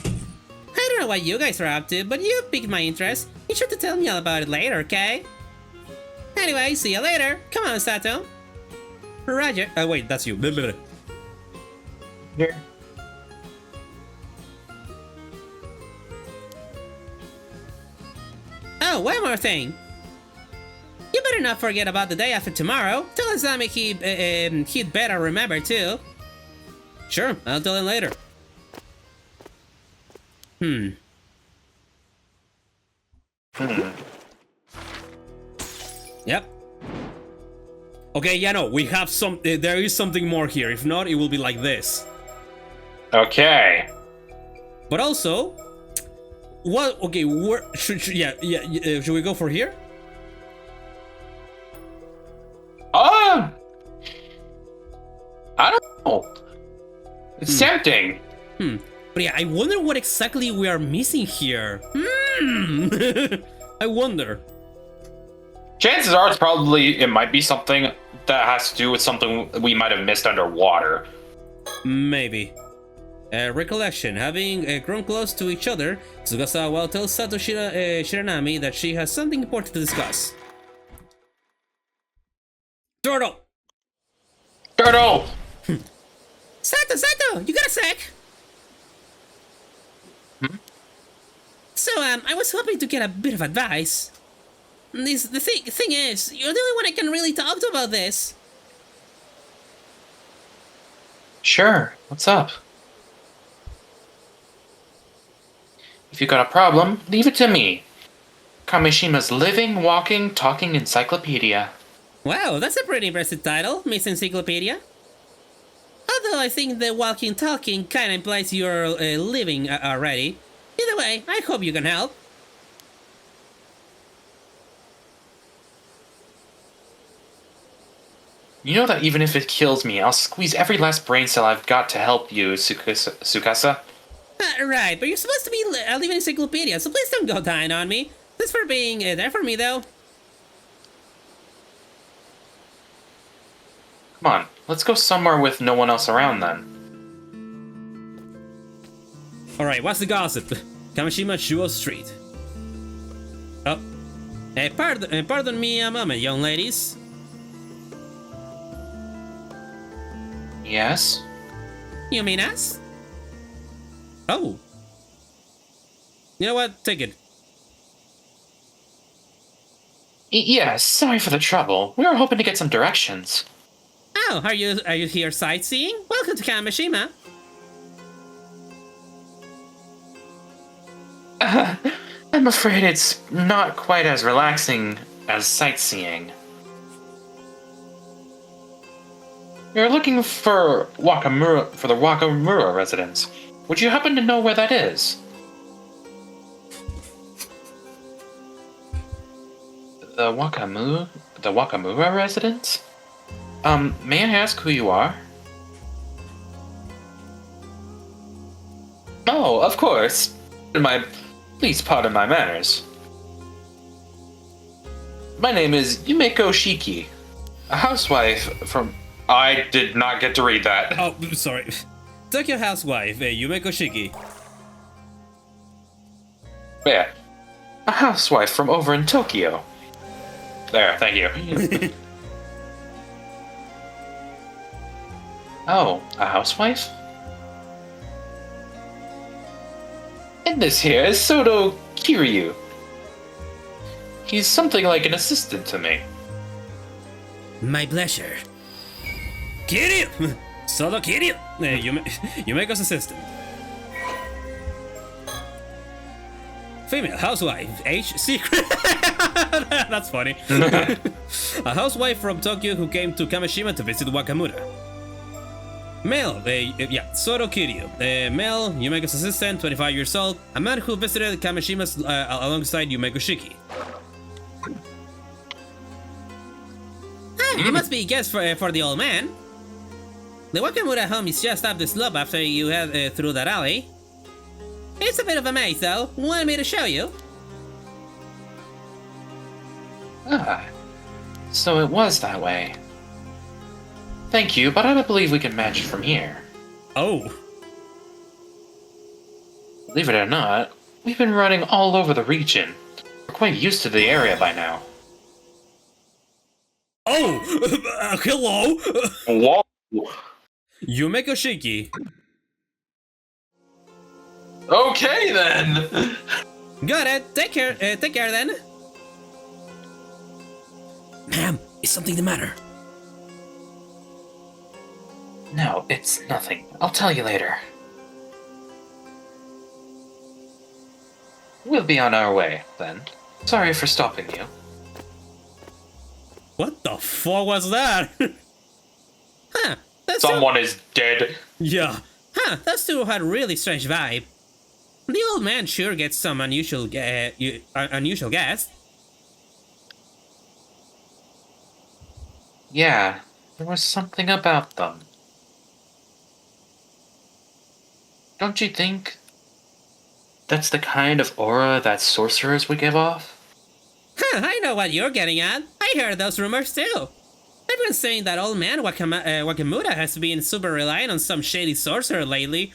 I don't know what you guys are up to, but you piqued my interest. You sure to tell me all about it later, okay? Anyway, see you later. Come on, Sato. Roger. Oh, wait, that's you. Here. Oh, one more thing. You better not forget about the day after tomorrow. Tell Asami he'd better remember, too. Sure, I'll tell him later. Yep. Okay, yeah, no, we have some. There is something more here. If not, it will be like this. Okay. But also, what? Okay, where should should we go for here? I don't know. It's tempting. But yeah, I wonder what exactly we are missing here. I wonder. Chances are it might be something that has to do with something we might have missed underwater. Maybe. Recollection. Having grown close to each other, Tsukasa tells Sato Shiranami that she has something important to discuss. Turtle! Turtle! Sato, you got a sec? So, I was hoping to get a bit of advice. The thing is, you're the only one I can really talk to about this. Sure, what's up? If you got a problem, leave it to me. Kamishima's living, walking, talking encyclopedia. Wow, that's a pretty impressive title, Miss Encyclopedia. Although I think the walking talking kinda implies you're living already. Either way, I hope you can help. You know that even if it kills me, I'll squeeze every last brain cell I've got to help you, Tsukasa. Right, but you're supposed to be a living encyclopedia, so please don't go dying on me. Thanks for being there for me, though. Come on, let's go somewhere with no one else around then. Alright, what's the gossip? Kamishima Shuo Street. Oh. Pardon me a moment, young ladies. Yes? You mean us? Oh. You know what? Take it. Yes, sorry for the trouble. We were hoping to get some directions. Oh, are you here sightseeing? Welcome to Kamishima. I'm afraid it's not quite as relaxing as sightseeing. You're looking for the Wakamura residence. Would you happen to know where that is? The Wakamura residence? May I ask who you are? Oh, of course. Please pardon my manners. My name is Yumeko Shiki, a housewife from... I did not get to read that. Oh, sorry. Tokyo housewife, Yumeko Shiki. Yeah. A housewife from over in Tokyo. There, thank you. Oh, a housewife? And this here is Sodo Kiryu. He's something like an assistant to me. My pleasure. Kiryu! Sodo Kiryu! Yumeko's assistant. Female housewife, age secret. That's funny. A housewife from Tokyo who came to Kamishima to visit Wakamura. Male, Sodo Kiryu. Male, Yumeko's assistant, 25 years old. A man who visited Kamishima alongside Yumeko Shiki. You must be a guest for the old man. The Wakamura home is just up the slope after you head through that alley. It's a bit of a maze, though. Want me to show you? Ah, so it was that way. Thank you, but I don't believe we can manage it from here. Oh. Believe it or not, we've been running all over the region. We're quite used to the area by now. Oh! Hello! Whoa! Yumeko Shiki. Okay then! Got it. Take care then. Ma'am, is something the matter? No, it's nothing. I'll tell you later. We'll be on our way, then. Sorry for stopping you. What the fuck was that? Huh, Someone is dead. Yeah. Huh, those two had a really strange vibe. The old man sure gets some unusual guests. Yeah, there was something about them. Don't you think that's the kind of aura that sorcerers would give off? Huh, I know what you're getting at. I heard those rumors too. Everyone's saying that old man Wakamura has been super reliant on some shady sorcerer lately.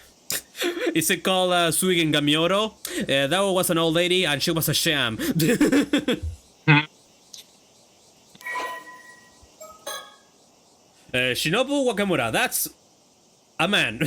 Is it called Suigen Gamioro? That was an old lady and she was a sham. Shinobu Wakamura, that's a man.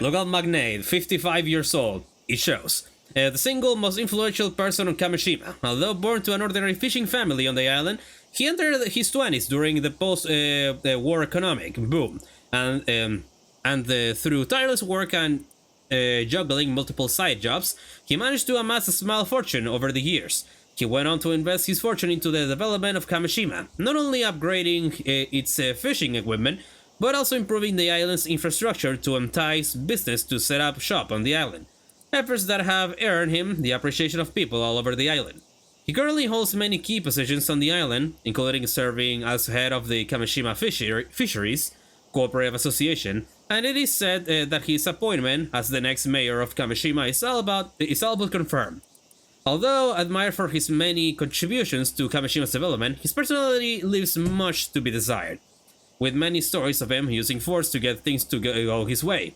Local magnate, 55 years old. It shows. The single most influential person on Kamishima. Although born to an ordinary fishing family on the island, he entered his 20s during the post-war economic boom, and through tireless work and juggling multiple side jobs, he managed to amass a small fortune over the years. He went on to invest his fortune into the development of Kamishima, not only upgrading its fishing equipment, but also improving the island's infrastructure to entice business to set up shop on the island. Efforts that have earned him the appreciation of people all over the island. He currently holds many key positions on the island, including serving as head of the Kamishima Fisheries Cooperative Association, and it is said that his appointment as the next mayor of Kamishima is all but confirmed. Although admired for his many contributions to Kamishima's development, his personality leaves much to be desired, with many stories of him using force to get things to go his way.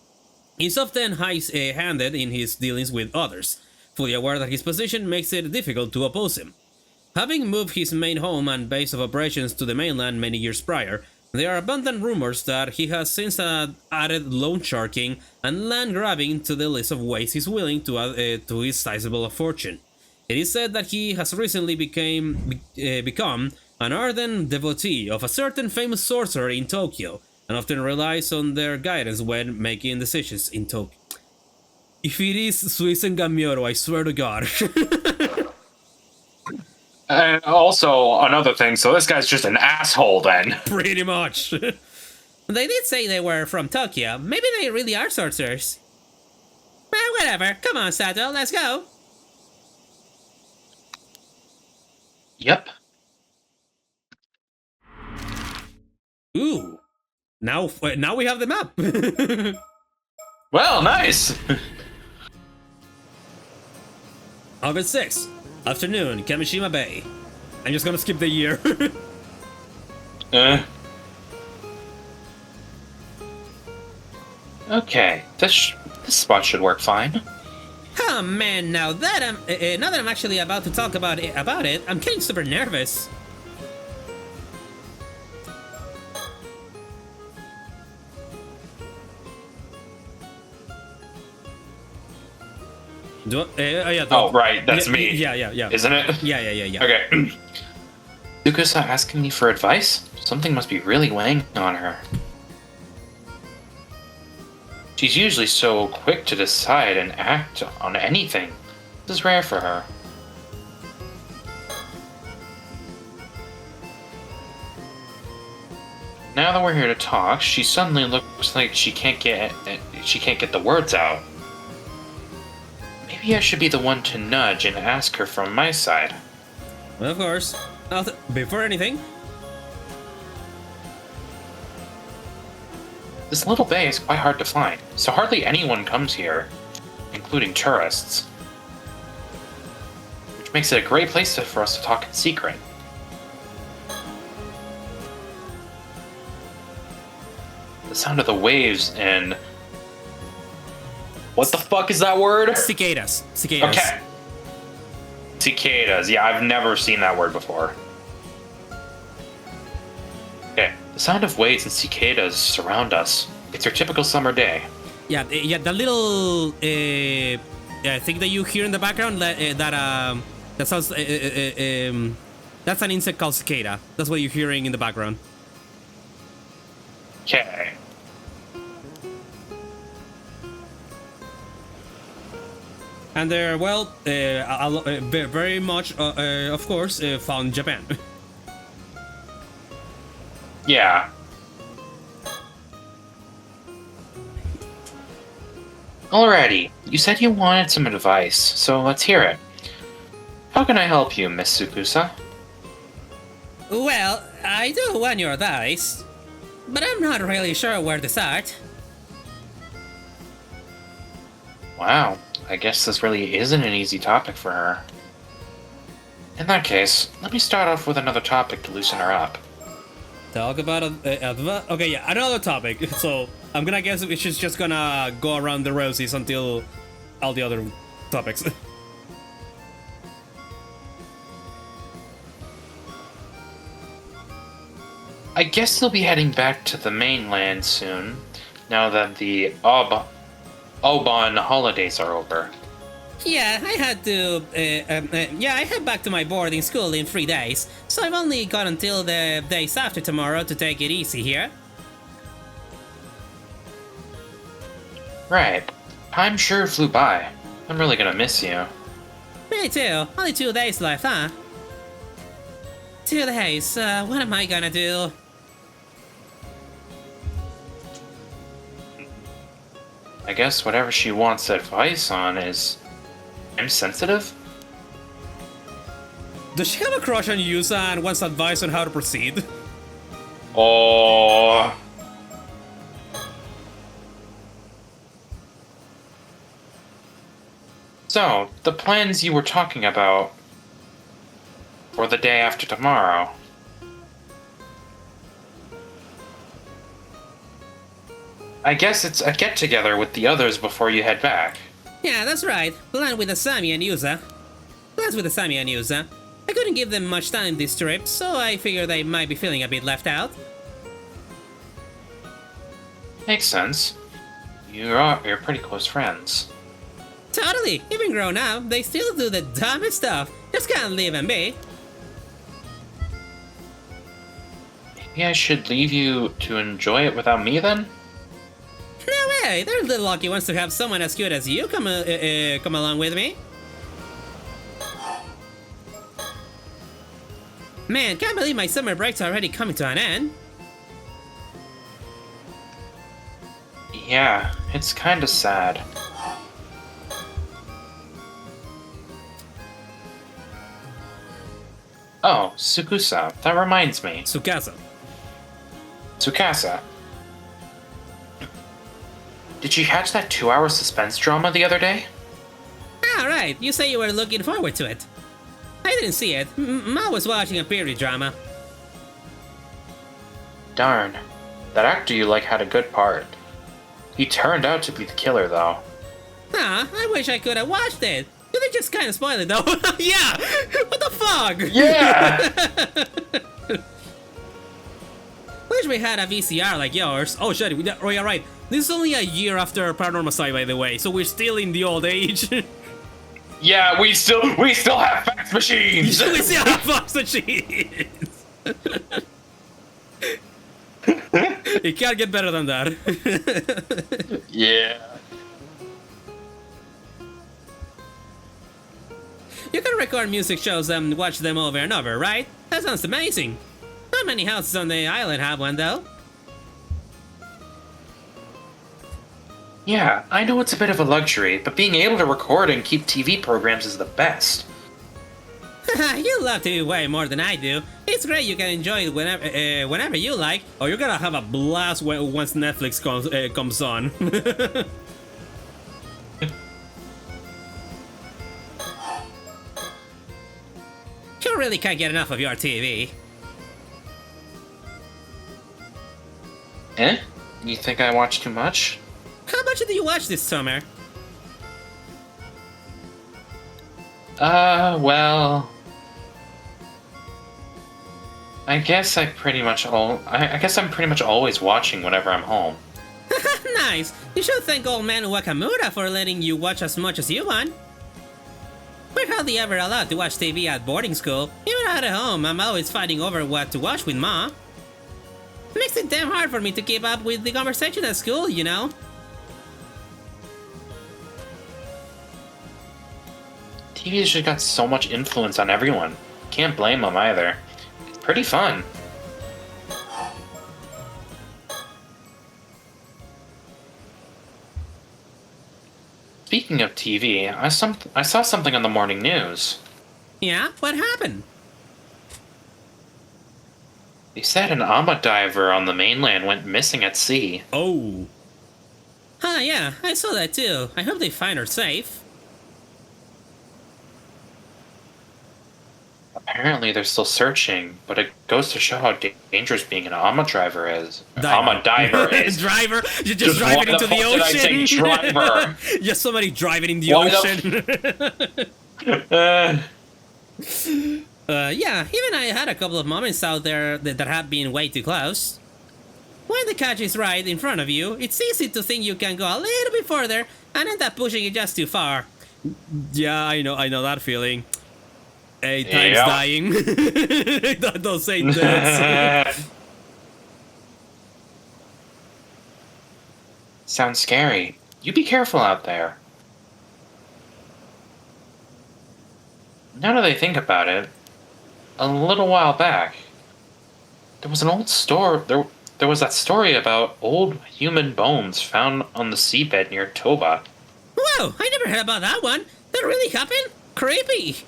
He's often high-handed in his dealings with others, fully aware that his position makes it difficult to oppose him. Having moved his main home and base of operations to the mainland many years prior, there are abundant rumors that he has since added loan sharking and land grabbing to the list of ways he's willing to add to his sizable fortune. It is said that he has recently become an ardent devotee of a certain famous sorcerer in Tokyo, and often relies on their guidance when making decisions in Tokyo. If it is Suisen Gamioro, I swear to God. And also, another thing, so this guy's just an asshole then. Pretty much. They did say they were from Tokyo. Maybe they really are sorcerers. Well, whatever. Come on, Sato, let's go. Yep. Ooh. Now we have the map. Well, nice. August 6th, afternoon, Kamishima Bay. I'm just gonna skip the year. Okay, this spot should work fine. Oh man, now that I'm actually about to talk about it, I'm getting super nervous. Oh, right, that's me. Yeah. Isn't it? Yeah. Okay. Tsukasa asking me for advice? Something must be really weighing on her. She's usually so quick to decide and act on anything. This is rare for her. Now that we're here to talk, she suddenly looks like she can't get the words out. Maybe I should be the one to nudge and ask her from my side. Well, of course. Before anything. This little bay is quite hard to find, so hardly anyone comes here, including tourists. Which makes it a great place for us to talk in secret. The sound of the waves and... What the fuck is that word? Cicadas. Okay. Cicadas. Yeah, I've never seen that word before. Okay. The sound of waves and cicadas surround us. It's your typical summer day. Yeah. The little thing that you hear in the background that sounds that's an insect called cicada. That's what you're hearing in the background. Okay. And they're, well, very much, of course, found in Japan. Yeah. Alrighty, you said you wanted some advice, so let's hear it. How can I help you, Miss Tsukasa? Well, I do want your advice, but I'm not really sure where to start. Wow, I guess this really isn't an easy topic for her. In that case, let me start off with another topic to loosen her up. Talk about okay, yeah, another topic. So I'm gonna guess it's just gonna go around the roses until all the other topics. I guess they'll be heading back to the mainland soon, now that the Obon holidays are over. Yeah, I had to. I head back to my boarding school in 3 days, so I've only got until the days after tomorrow to take it easy here. Right. Time sure flew by. I'm really gonna miss you. Me too. Only 2 days left, huh? 2 days. What am I gonna do? I guess whatever she wants advice on is... I'm sensitive? Does she have a crush on Yuza and wants advice on how to proceed? Oh. So, the plans you were talking about for the day after tomorrow. I guess it's a get-together with the others before you head back. Yeah, that's right. Plans with Asami and Yuza. I couldn't give them much time this trip, so I figured they might be feeling a bit left out. Makes sense. You're pretty close friends. Totally. Even grown up, they still do the dumbest stuff. Just can't leave them be. Maybe I should leave you to enjoy it without me then? No way. They're the lucky ones to have someone as cute as you come along with me. Man, can't believe my summer break's already coming to an end. Yeah, it's kinda sad. Oh, Tsukasa, that reminds me. Tsukasa. Tsukasa. Did you catch that 2-hour suspense drama the other day? Ah, right, you say you were looking forward to it. I didn't see it. Ma was watching a period drama. Darn. That actor you like had a good part. He turned out to be the killer, though. Ah, I wish I could have watched it. They just kind of spoiled it, though. Yeah! What the fuck? Yeah! Wish we had a VCR like yours. Oh shit, oh yeah, right. This is only a year after Paranormasight, by the way, so we're still in the old age. Yeah, we still have fax machines! We still have fax machines! It can't get better than that. Yeah. You can record music shows and watch them over and over, right? That sounds amazing. Not many houses on the island have one, though. Yeah, I know it's a bit of a luxury, but being able to record and keep TV programs is the best. You love TV way more than I do. It's great you can enjoy it whenever you like, or you're gonna have a blast once Netflix comes on. You really can't get enough of your TV. Eh? You think I watch too much? How much did you watch this summer? Well... I guess I'm pretty much always watching whenever I'm home. Nice! You should thank old man Wakamura for letting you watch as much as you want. We're hardly ever allowed to watch TV at boarding school. Even at home, I'm always fighting over what to watch with Ma. Makes it damn hard for me to keep up with the conversation at school, you know? TV's just got so much influence on everyone. Can't blame them either. It's pretty fun. Speaking of TV, I saw something on the morning news. Yeah? What happened? They said an ama diver on the mainland went missing at sea. Oh. Ah, yeah, I saw that too. I hope they find her safe. Apparently they're still searching, but it goes to show how dangerous being an ama driver is. Diver. Ama diver is. Driver? You're just driving into the ocean? Did I say driver? Just somebody driving in the ocean. Yeah, even I had a couple of moments out there that have been way too close. When the catch is right in front of you, it's easy to think you can go a little bit further and end up pushing it just too far. Yeah, I know that feeling. 8 times dying. Those 8 deaths. Sounds scary. You be careful out there. Now that I think about it, a little while back, there was an old store. There was that story about old human bones found on the seabed near Toba. Whoa! I never heard about that one. That really happened? Creepy.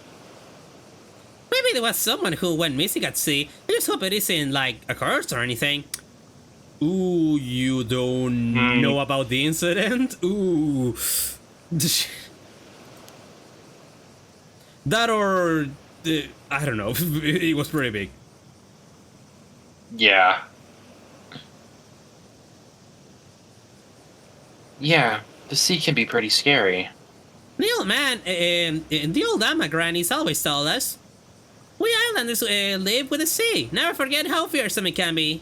Maybe there was someone who went missing at sea. I just hope it isn't like a curse or anything. Ooh, you don't know about the incident? Ooh. That or... I don't know. It was pretty big. Yeah. Yeah, the sea can be pretty scary. The old man, the old Amma grannies always told us. We islanders live with the sea. Never forget how fearsome it can be.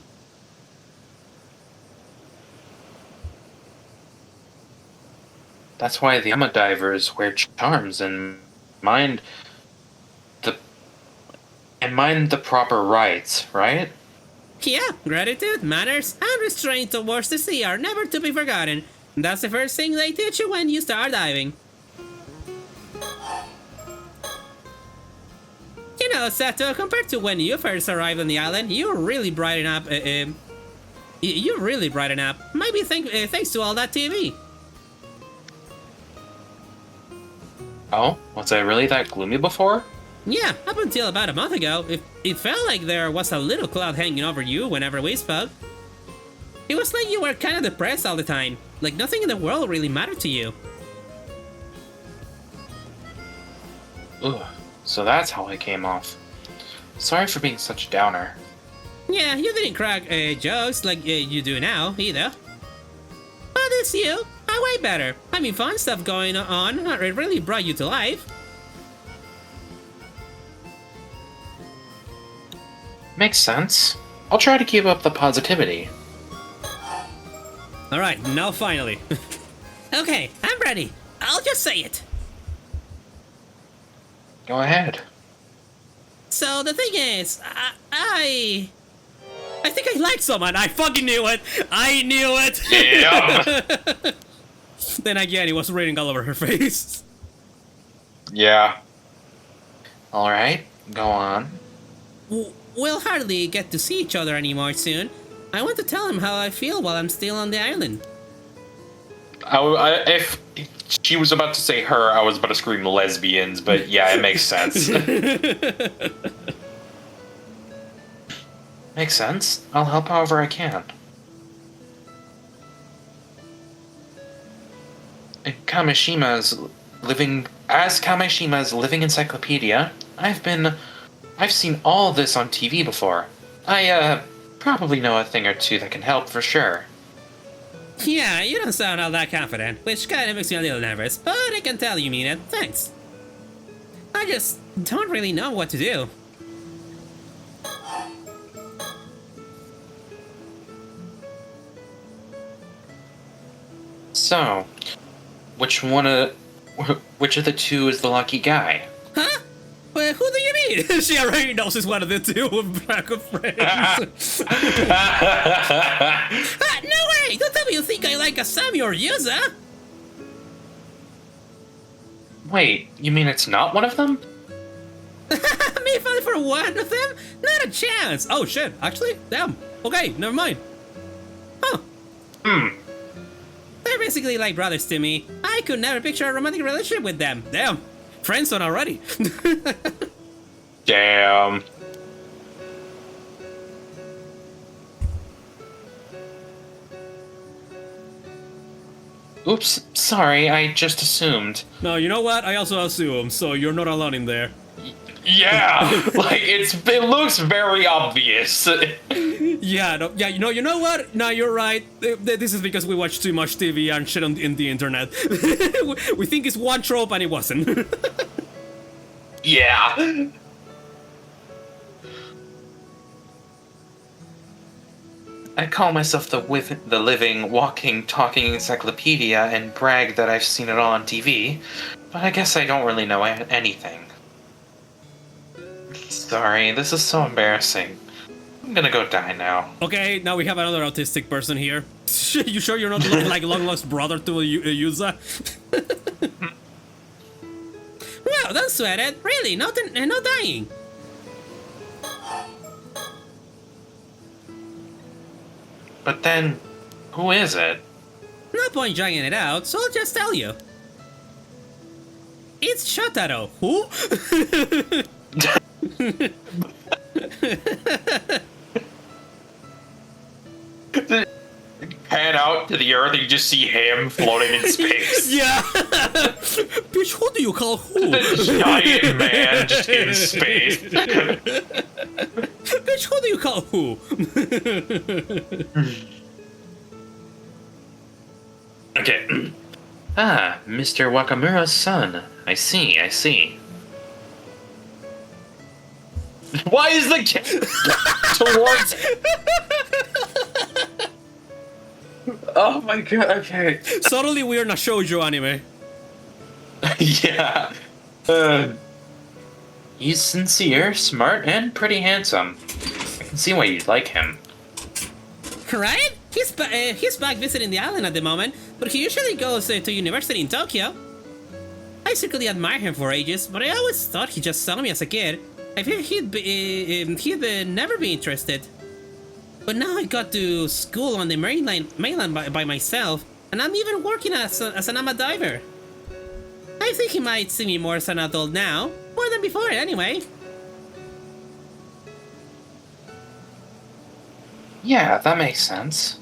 That's why the Amma divers wear charms and mind the proper rites, right? Yeah, gratitude, manners, and restraint towards the sea are never to be forgotten. That's the first thing they teach you when you start diving. You You know, Sato, compared to when you first arrived on the island, you really brighten up. You really brighten up. Maybe thanks to all that TV. Oh, was I really that gloomy before? Yeah, up until about a month ago, it felt like there was a little cloud hanging over you whenever we spoke. It was like you were kind of depressed all the time, like nothing in the world really mattered to you. Ugh, so that's how I came off. Sorry for being such a downer. Yeah, you didn't crack jokes like you do now, either. But it's you, way better. I mean, fun stuff going on, it really brought you to life. Makes sense. I'll try to keep up the positivity. Alright, now finally. Okay, I'm ready. I'll just say it. Go ahead. So the thing is, I think I like someone. I fucking knew it. I knew it. Yeah. Then again, it was raining all over her face. Yeah. Alright, go on. We'll hardly get to see each other anymore soon. I want to tell him how I feel while I'm still on the island. If she was about to say her, I was about to scream lesbians, but yeah, it makes sense. Makes sense. I'll help however I can. Kameshima's living encyclopedia, I've seen all this on TV before. I probably know a thing or two that can help for sure. Yeah, you don't sound all that confident, which kind of makes me a little nervous, but I can tell you mean it. Thanks. I just don't really know what to do. So, which of the two is the lucky guy? Huh? Well, who do you mean? She already knows he's one of the two pack of friends. No way! Don't tell me you think I like Asami or Yuza! Wait, you mean it's not one of them? Me falling for one of them? Not a chance! Oh shit, actually? Damn. Okay, never mind. Huh. They're basically like brothers to me. I could never picture a romantic relationship with them. Damn. Friendzone already. Damn. Oops, sorry, I just assumed. No, you know what? I also assume, so you're not alone in there. Yeah, like it looks very obvious. Yeah, no, yeah, you know what? No, you're right. This is because we watch too much TV and shit in the internet. We think it's one trope and it wasn't. Yeah. I call myself the living, walking, talking encyclopedia and brag that I've seen it all on TV, but I guess I don't really know anything. Sorry, this is so embarrassing. I'm gonna go die now. Okay, now we have another autistic person here. You sure you're not like long lost brother to Yuza? Well, don't sweat it. Really, no dying. But then, who is it? No point dragging it out, so I'll just tell you. It's Shotaro. Who? Pan out to the earth and you just see him floating in space. Yeah. Bitch, who do you call who? The giant man just in space. Bitch, who do you call who? Okay. Ah, Mr. Wakamura's son. I see. Why is the cat towards... Oh my god, okay. Suddenly we're in a shoujo anime. Yeah. He's sincere, smart, and pretty handsome. I can see why you'd like him. Right? He's back visiting the island at the moment, but he usually goes to university in Tokyo. I secretly admire him for ages, but I always thought he just saw me as a kid. I figured he'd never be interested. But now I got to school on the mainland by myself, and I'm even working as an ama diver. I think he might see me more as an adult now, more than before anyway. Yeah, that makes sense.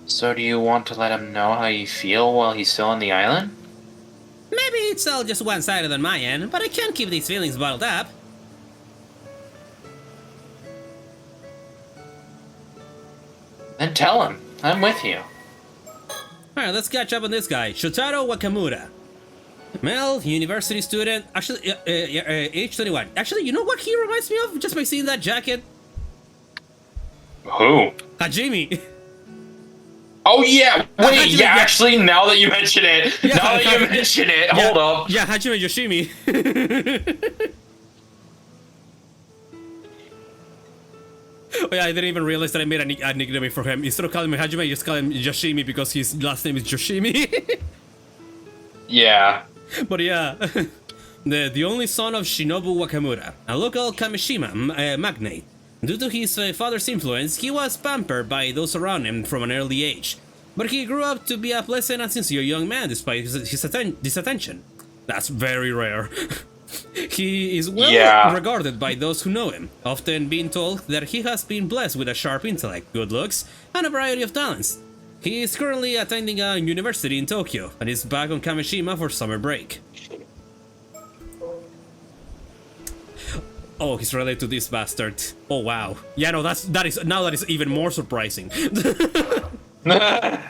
So do you want to let him know how you feel while he's still on the island? Maybe it's all just one-sided on my end, but I can't keep these feelings bottled up. Then tell him. I'm with you. Alright, let's catch up on this guy. Shotaro Wakamura. Male, university student, actually, age 21. Actually, you know what he reminds me of just by seeing that jacket? Who? Hajime. Oh yeah! Wait, Hajime, yeah, actually, now that you mention it, hold up. Yeah, Hajime Yoshimi. Oh yeah, I didn't even realize that I made a nickname for him. Instead of calling me Hajime, I just call him Yoshimi because his last name is Yoshimi. Yeah. But yeah, the only son of Shinobu Wakamura, a local Kamishima magnate. Due to his father's influence, he was pampered by those around him from an early age. But he grew up to be a pleasant and sincere young man despite his disattention. That's very rare. He is well regarded by those who know him, often being told that he has been blessed with a sharp intellect, good looks, and a variety of talents. He is currently attending a university in Tokyo and is back on Kamishima for summer break. Oh, he's related to this bastard. Oh wow. Yeah, no, that is even more surprising. Well,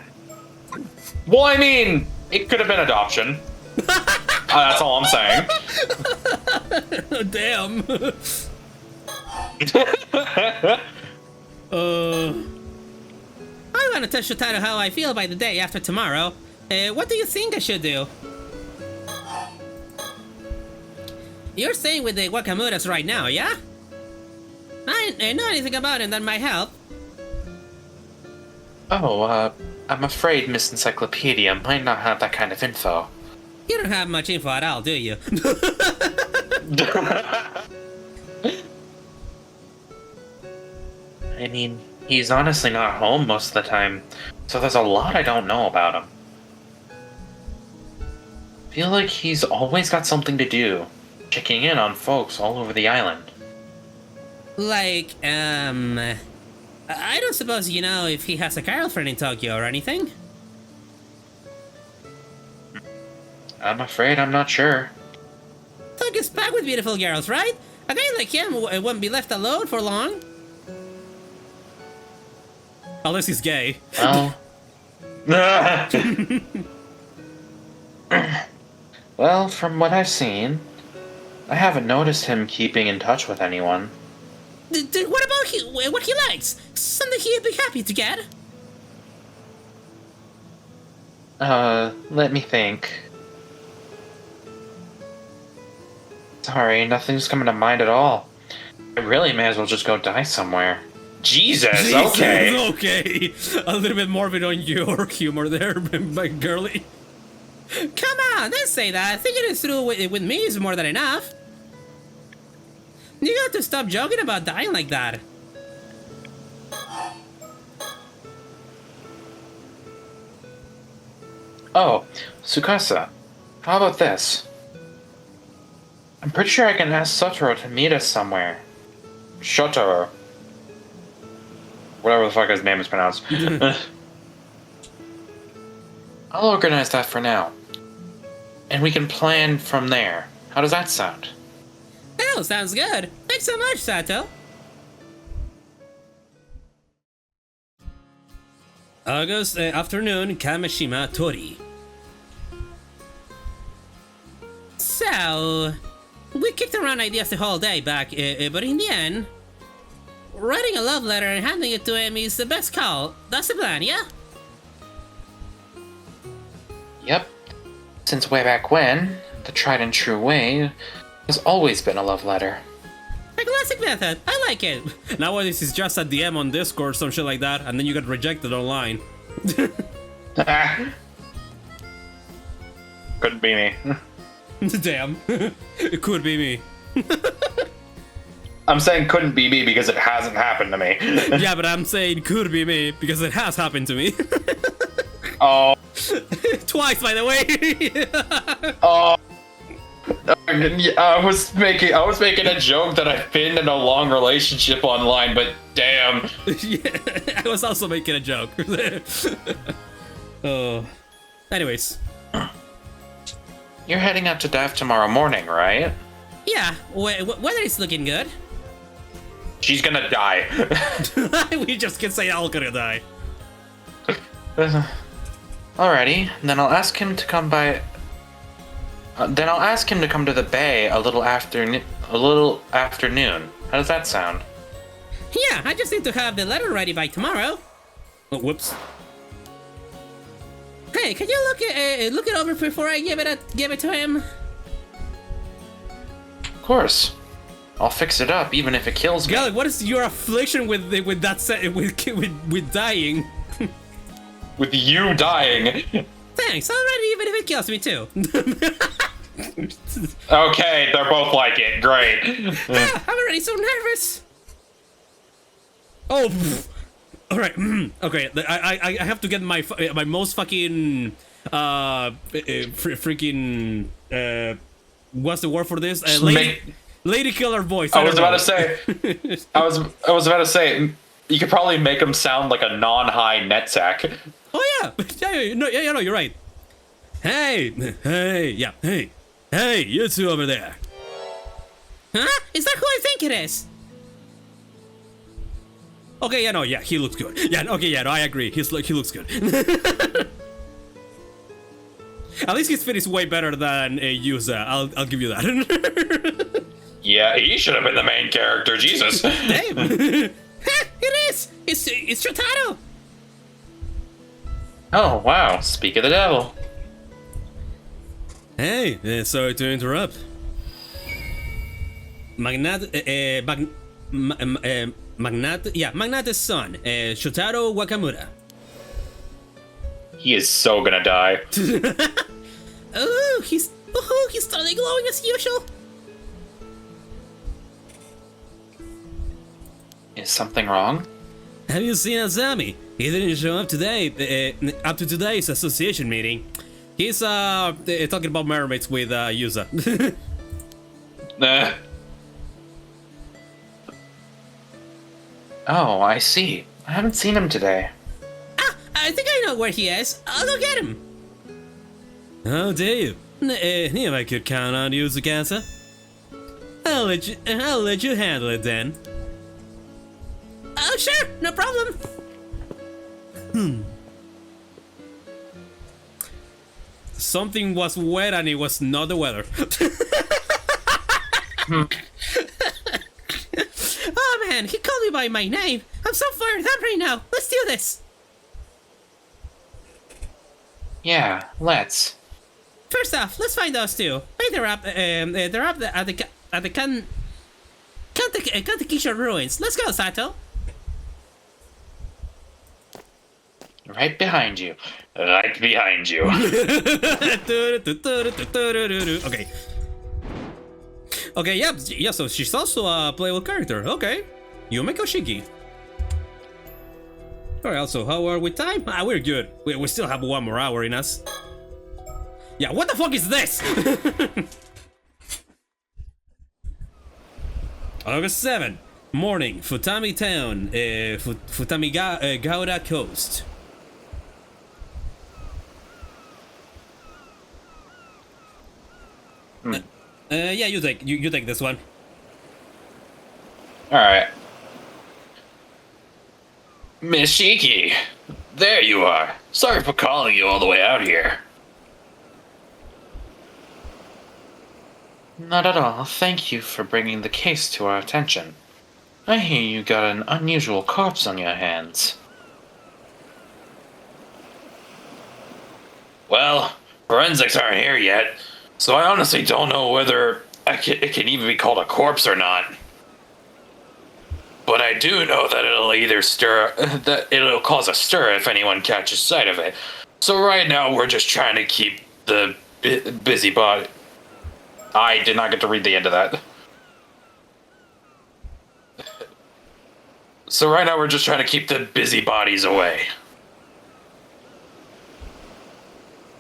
I mean, it could have been adoption. That's all I'm saying. Damn. I want to tell Shotaro how I feel by the day after tomorrow. What do you think I should do? You're staying with the Wakamuras right now, yeah? I know anything about him that might help. Oh, I'm afraid Miss Encyclopedia might not have that kind of info. You don't have much info at all, do you? I mean, he's honestly not home most of the time, so there's a lot I don't know about him. Feel like he's always got something to do, checking in on folks all over the island. Like, I don't suppose you know if he has a girlfriend in Tokyo or anything? I'm afraid I'm not sure. Tokyo's packed with beautiful girls, right? A guy like him wouldn't be left alone for long. Unless he's gay. Well... Well, from what I've seen, I haven't noticed him keeping in touch with anyone. What about what he likes? Something he'd be happy to get? Let me think. Sorry, nothing's coming to mind at all. I really may as well just go die somewhere. Jesus, okay. Okay. A little bit morbid on your humor there, my girly. Come on, don't say that. Thinking it through with me is more than enough. You got to stop joking about dying like that. Oh, Tsukasa, how about this? I'm pretty sure I can ask Sotoro to meet us somewhere. Shotaro. Whatever the fuck his name is pronounced. I'll organize that for now. And we can plan from there. How does that sound? Oh, sounds good. Thanks so much, Sato. August afternoon, Kamishima Tori. So, we kicked around ideas the whole day back, but in the end, writing a love letter and handing it to him is the best call. That's the plan, yeah? Yep. Since way back when, the tried and true way has always been a love letter. A classic method. I like it. Nowadays it's just a DM on Discord or some shit like that, and then you get rejected online. Couldn't be me. Damn. It could be me. I'm saying couldn't be me because it hasn't happened to me. Yeah, but I'm saying could be me because it has happened to me. Oh. Twice, by the way. Oh. I was making a joke that I've been in a long relationship online, but damn. Yeah, I was also making a joke. Oh. Anyways. You're heading out to dive tomorrow morning, right? Yeah, weather is looking good. She's gonna die. We just can say all gonna die. Alrighty, then I'll ask him to come by. Then I'll ask him to come to the bay a little afternoon. How does that sound? Yeah, I just need to have the letter ready by tomorrow. Oh, whoops. Hey, can you look it over before I give it to him? Of course. I'll fix it up, even if it kills me. Gallic, what is your affliction with that with dying? With you dying. Thanks. I'll ready even if it kills me too. Okay, they're both like it. Great. I'm already so nervous. Oh. All right. Okay. I have to get my most fucking freaking what's the word for this? Lady killer voice. I was about to say. You could probably make him sound like a non-high netsack. Oh yeah. No, you're right. Hey, yeah, hey, you two over there. Huh? Is that who I think it is? Okay, yeah, he looks good. Yeah, okay, yeah, no, I agree. He looks good. At least his fit is way better than Yuza. I'll give you that. Yeah, he should have been the main character. Jesus. Damn. It is. It's Shotaro. Oh wow! Speak of the devil. Hey, sorry to interrupt. Magnate's son, Shotaro Wakamura. He is so gonna die. He's totally glowing as usual. Is something wrong? Have you seen Azami? He didn't show up today, up to today's association meeting. He's talking about mermaids with Yuza. Oh, I see. I haven't seen him today. Ah, I think I know where he is. I'll go get him. How dare you? If I could count on you, Tsukasa. I'll let you handle it then. Oh, sure, no problem. Something was wet and it was not the weather. Oh man, he called me by my name. I'm so fired up right now. Let's do this. Yeah, let's. First off, let's find those two. Wait, they're up at the Kantakisha ruins. Let's go, Sato. Right behind you. Right behind you. Okay. Okay, yeah, so she's also a playable character. Okay. Yumeko Shiki. Alright, so how are we time? We're good. We still have 1 more hour in us. Yeah, what the fuck is this? August 7, morning, Futami Town, Futami Gouda Coast. Yeah, you take this one. Alright. Miss Shiki, there you are. Sorry for calling you all the way out here. Not at all. Thank you for bringing the case to our attention. I hear you got an unusual corpse on your hands. Well, forensics aren't here yet, so I honestly don't know whether it can even be called a corpse or not. But I do know that it'll cause a stir if anyone catches sight of it. So right now we're just trying to keep the busybody I did not get to read the end of that. So right now we're just trying to keep the busybodies away.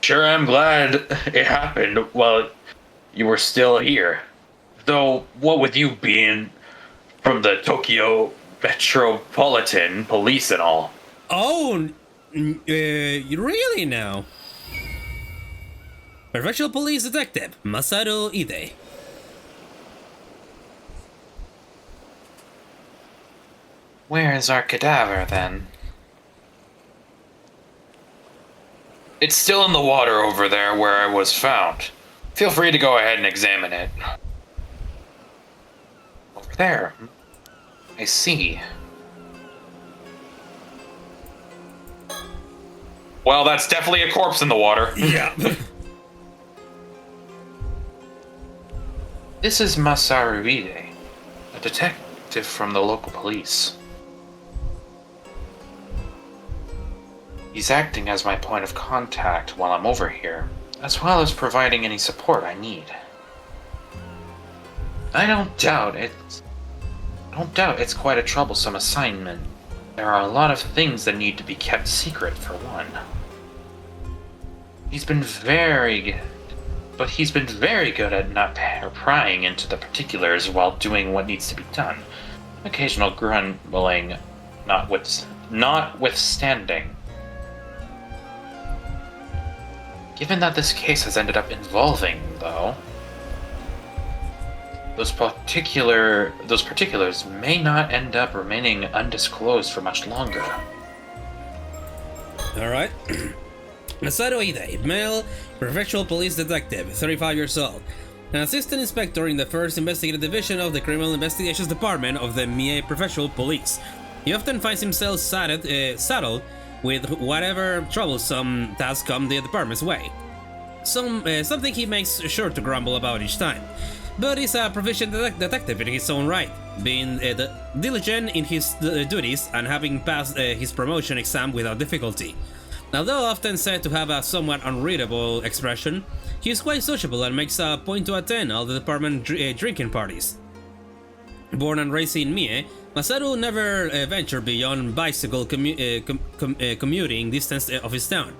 Sure, I'm glad it happened while you were still here. Though, what with you being from the Tokyo Metropolitan Police and all. Oh, really now? Professional police detective Masaru Ide. Where is our cadaver, then? It's still in the water over there where I was found. Feel free to go ahead and examine it. Over there. I see. Well, that's definitely a corpse in the water. Yeah. This is Masaru Ide, a detective from the local police. He's acting as my point of contact while I'm over here, as well as providing any support I need. I don't doubt it's quite a troublesome assignment. There are a lot of things that need to be kept secret, for one. He's been very good at not prying into the particulars while doing what needs to be done. Occasional grumbling notwithstanding. Given that this case has ended up involving, though, those particulars may not end up remaining undisclosed for much longer. Alright. Sato Ide, male, professional police detective, 35 years old. An assistant inspector in the 1st Investigative Division of the Criminal Investigations Department of the Mie Professional Police. He often finds himself saddled with whatever troublesome tasks come the department's way. Something he makes sure to grumble about each time. But he's a proficient detective in his own right, being diligent in his duties and having passed his promotion exam without difficulty. Although often said to have a somewhat unreadable expression, he is quite sociable and makes a point to attend all the department drinking parties. Born and raised in Mie, Masaru never ventured beyond bicycle commuting distance of his town,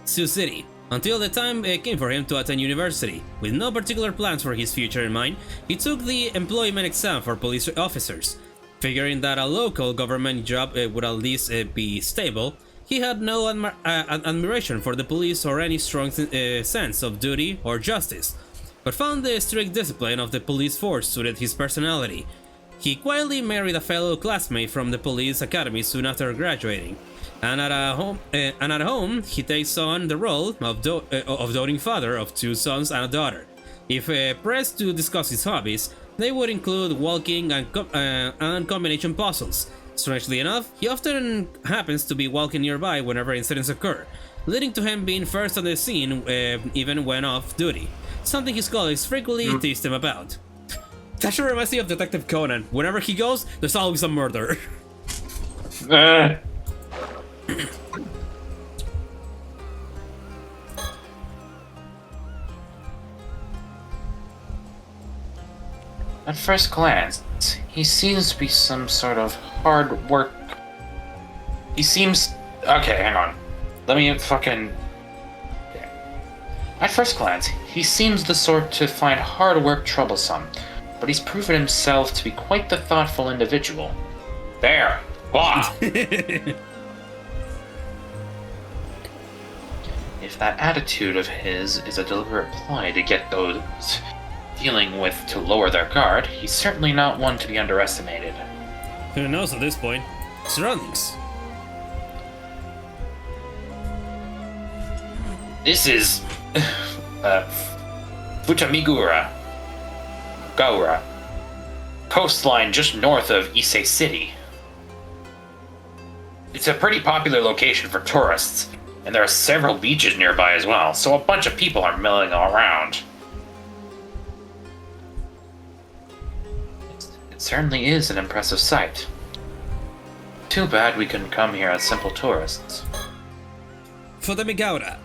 Sioux City, until the time came for him to attend university. With no particular plans for his future in mind, he took the employment exam for police officers. Figuring that a local government job would at least be stable, he had no admiration for the police or any strong sense of duty or justice, but found the strict discipline of the police force suited his personality. He quietly married a fellow classmate from the police academy soon after graduating, and at home he takes on the role of doting father of 2 sons and a daughter. If pressed to discuss his hobbies, they would include walking and combination puzzles. Strangely enough, he often happens to be walking nearby whenever incidents occur, leading to him being first on the scene even when off duty, something his colleagues frequently teased him about. That sure reminds me of Detective Conan. Whenever he goes, there's always a murder. At first glance, he seems to be some sort of hard work. Okay, hang on. Let me fucking... At first glance, he seems the sort to find hard work troublesome, but he's proven himself to be quite the thoughtful individual. There! Wow! If that attitude of his is a deliberate ploy to get those dealing with to lower their guard, he's certainly not one to be underestimated. Who knows at this point? Surroundings. This is Futamigura Gaura, coastline just north of Ise City. It's a pretty popular location for tourists, and there are several beaches nearby as well, so a bunch of people are milling around. It certainly is an impressive sight. Too bad we couldn't come here as simple tourists. Futamigaura.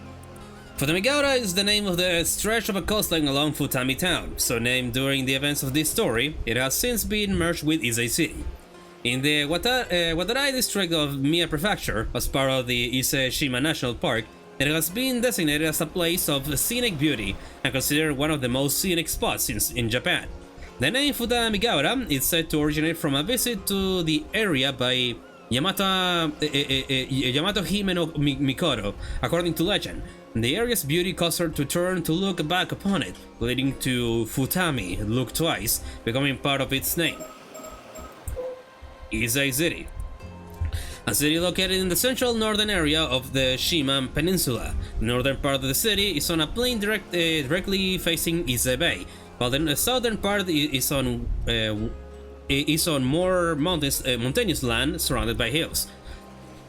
Futamigaura is the name of the stretch of a coastline along Futami town, so named during the events of this story. It has since been merged with Ise City. In the Watarai district of Mie Prefecture, as part of the Ise-Shima National Park, it has been designated as a place of scenic beauty and considered one of the most scenic spots in Japan. The name Futamigaura is said to originate from a visit to the area by Yamato Hime no Mikoto, according to legend. The area's beauty caused her to turn to look back upon it, leading to Futami, look twice, becoming part of its name. Ise City. A city located in the central northern area of the Shima Peninsula. The northern part of the city is on a plain directly facing Ise Bay, while the southern part is on more mountainous land surrounded by hills.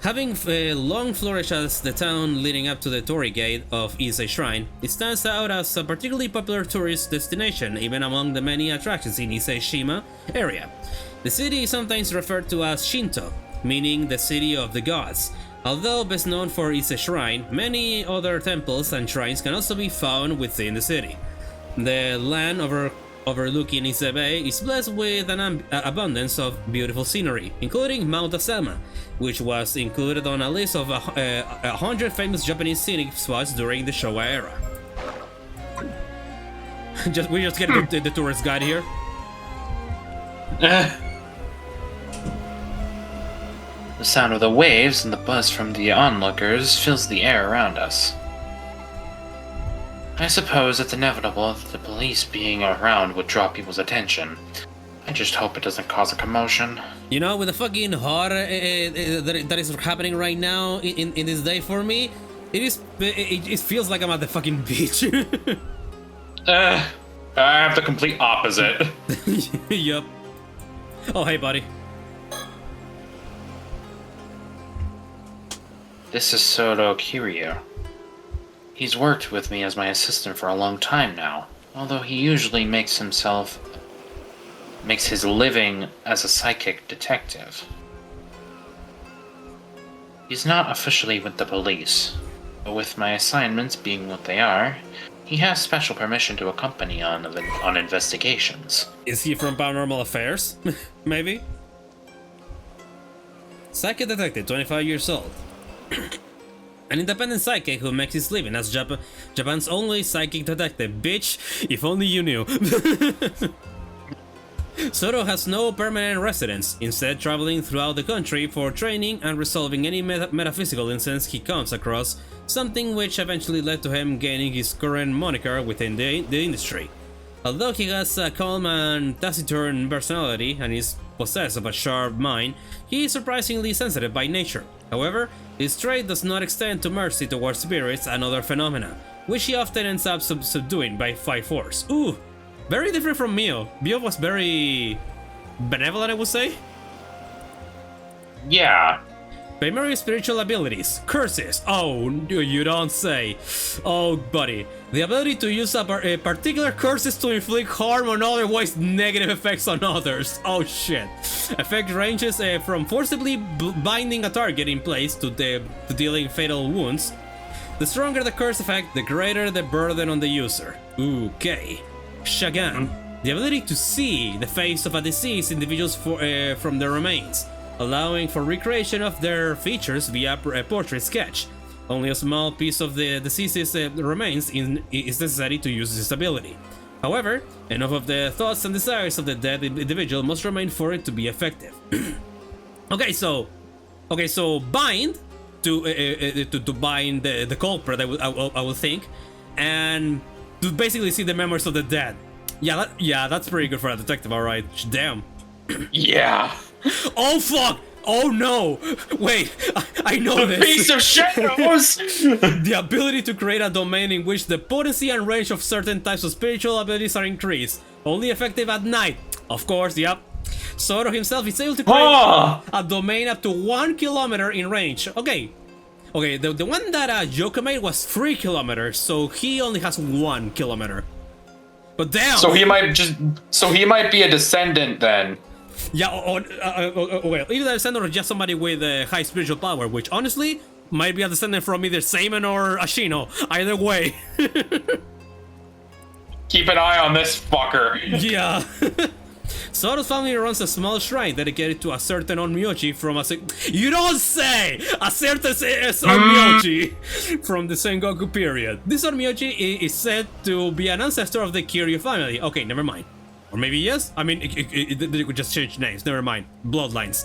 Having long flourished as the town leading up to the Torii Gate of Ise Shrine, it stands out as a particularly popular tourist destination even among the many attractions in Ise Shima area. The city is sometimes referred to as Shinto, meaning the city of the gods. Although best known for Ise Shrine, many other temples and shrines can also be found within the city. The land overlooking Ise Bay is blessed with an abundance of beautiful scenery, including Mount Asama, which was included on a list of 100 famous Japanese scenic spots during the Showa era. We just get the tourist guide here. The sound of the waves and the buzz from the onlookers fills the air around us. I suppose it's inevitable that the police being around would draw people's attention. I just hope it doesn't cause a commotion. You know, with the fucking horror that is happening right now in this day for me, it feels like I'm at the fucking beach. I have the complete opposite. Yup. Oh, hey, buddy. This is Sodo Kiryu. He's worked with me as my assistant for a long time now, although he usually makes his living as a psychic detective. He's not officially with the police, but with my assignments being what they are, he has special permission to accompany on investigations. Is he from Paranormal Affairs? Maybe? Psychic detective, 25 years old. An independent psychic who makes his living as Japan's only psychic detective. Bitch, if only you knew. Sodo has no permanent residence, instead traveling throughout the country for training and resolving any metaphysical incidents he comes across, something which eventually led to him gaining his current moniker within the industry. Although he has a calm and taciturn personality and is possessed of a sharp mind, he is surprisingly sensitive by nature. However, his trait does not extend to mercy towards spirits and other phenomena, which he often ends up subduing by force. Ooh, very different from Mio. Mio was very benevolent, I would say. Yeah. Primary spiritual abilities. Curses. Oh, you don't say. Oh, buddy. The ability to use particular curses to inflict harm on otherwise negative effects on others. Oh, shit. Effect ranges from forcibly binding a target in place to dealing fatal wounds. The stronger the curse effect, the greater the burden on the user. Okay. Shagan. The ability to see the face of a deceased individuals from their remains, allowing for recreation of their features via a portrait sketch. Only a small piece of the deceased's remains is necessary to use this ability. However, enough of the thoughts and desires of the dead individual must remain for it to be effective. Okay, so bind to bind the culprit, I would think, and to basically see the memories of the dead. Yeah, that's pretty good for a detective. All right, damn. Yeah. Oh fuck! Oh no! Wait, I know this. Piece of shadows! The ability to create a domain in which the potency and range of certain types of spiritual abilities are increased. Only effective at night. Of course, yep. Sodo himself is able to create a domain up to 1 kilometer in range. Okay, the one that Yoko made was 3 kilometers, so he only has 1 kilometer. But damn! So he might be a descendant then. Yeah, well, either a descendant or just somebody with high spiritual power, which honestly, Might be a descendant from either Seimen or Ashino. Either way. Keep an eye on this fucker. Yeah. Soto's family runs a small shrine dedicated to a certain onmyoji from a... You don't say! A certain onmyoji from the Sengoku period. This onmyoji is said to be an ancestor of the Kiryu family. Okay, never mind. Or maybe yes? I mean, they could just change names. Never mind. Bloodlines.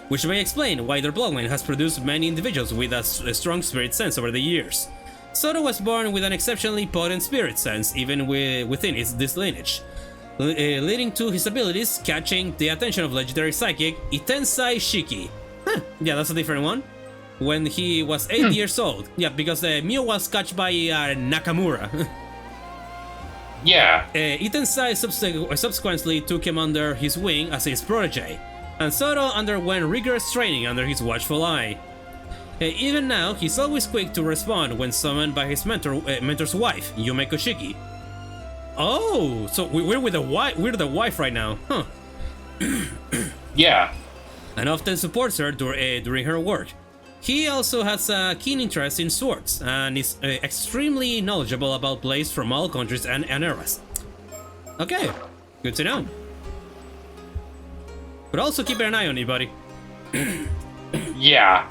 Which may explain why their bloodline has produced many individuals with a strong spirit sense over the years. Sodo was born with an exceptionally potent spirit sense, even within this lineage, leading to his abilities catching the attention of legendary psychic Itensai Shiki. Huh, yeah, that's a different one. When he was 8 years old. Yeah, because Mew was caught by Nakamura. Yeah. Itensai subsequently took him under his wing as his protégé, and Soto underwent rigorous training under his watchful eye. Even now, he's always quick to respond when summoned by his mentor's wife, Yumeko Shiki. Oh, so we're with the wife. We're the wife right now, huh? Yeah. And often supports her during her work. He also has a keen interest in swords and is extremely knowledgeable about blades from all countries and eras. Okay, good to know. But also keep an eye on you, buddy. Yeah.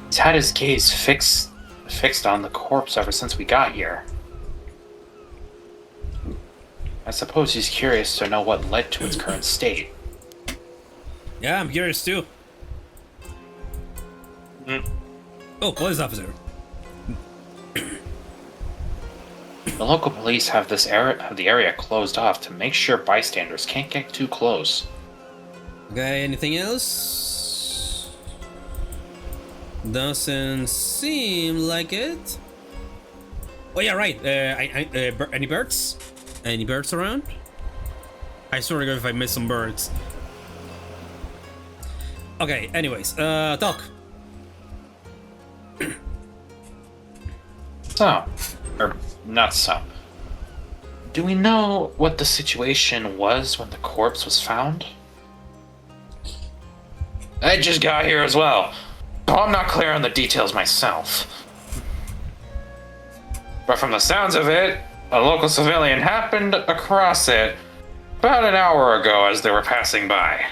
He's had his gaze fixed on the corpse ever since we got here. I suppose he's curious to know what led to its current state. Yeah, I'm curious too. Oh, police officer. The local police have the area closed off to make sure bystanders can't get too close. Okay, anything else? Doesn't seem like it. Oh yeah, right. Any birds? Any birds around? I swear to God if I miss some birds. Okay, anyways, talk. So, or not so. Do we know what the situation was when the corpse was found? I just got here as well, so I'm not clear on the details myself. But from the sounds of it, a local civilian happened across it about an hour ago as they were passing by.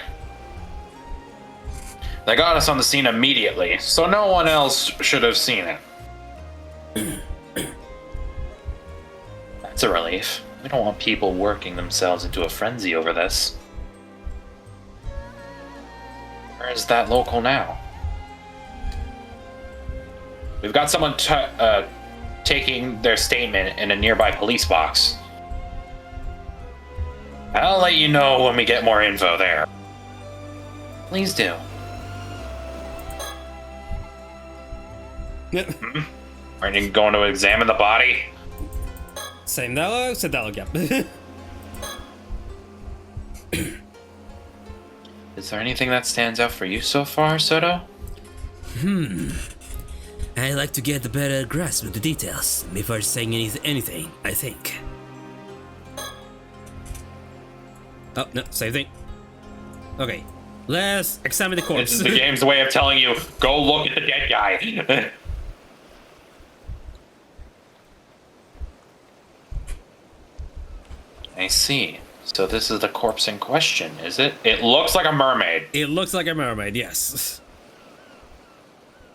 They got us on the scene immediately, so no one else should have seen it. That's a relief. We don't want people working themselves into a frenzy over this. Where is that local now? We've got someone taking their statement in a nearby police box. I'll let you know when we get more info there. Please do. Are you going to examine the body? Same dialogue, yeah. Is there anything that stands out for you so far, Sodo? I like to get a better grasp of the details before saying anything, I think. Oh, no, same thing. Okay, let's examine the corpse. This is the game's way of telling you, go look at the dead guy. I see. So this is the corpse in question, is it? It looks like a mermaid. It looks like a mermaid, yes.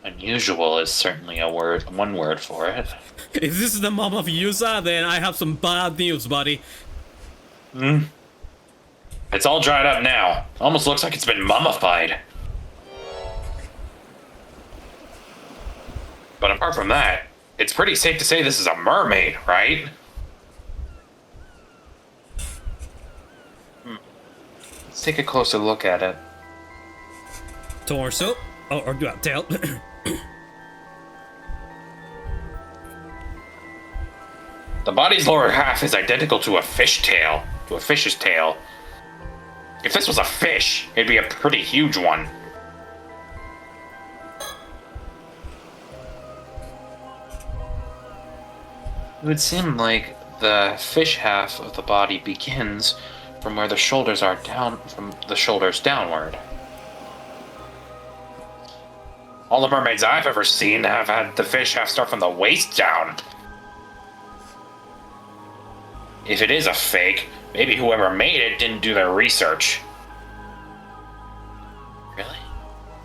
Unusual is certainly one word for it. If this is the mom of Yuza, then I have some bad news, buddy. It's all dried up now. Almost looks like it's been mummified. But apart from that, it's pretty safe to say this is a mermaid, right? Let's take a closer look at it. Torso. Oh, or tail. The body's lower half is identical to a fish's tail. If this was a fish, it'd be a pretty huge one. It would seem like the fish half of the body begins from where the shoulders are down, from the shoulders downward. All the mermaids I've ever seen have had the fish half start from the waist down. If it is a fake, maybe whoever made it didn't do their research. Really?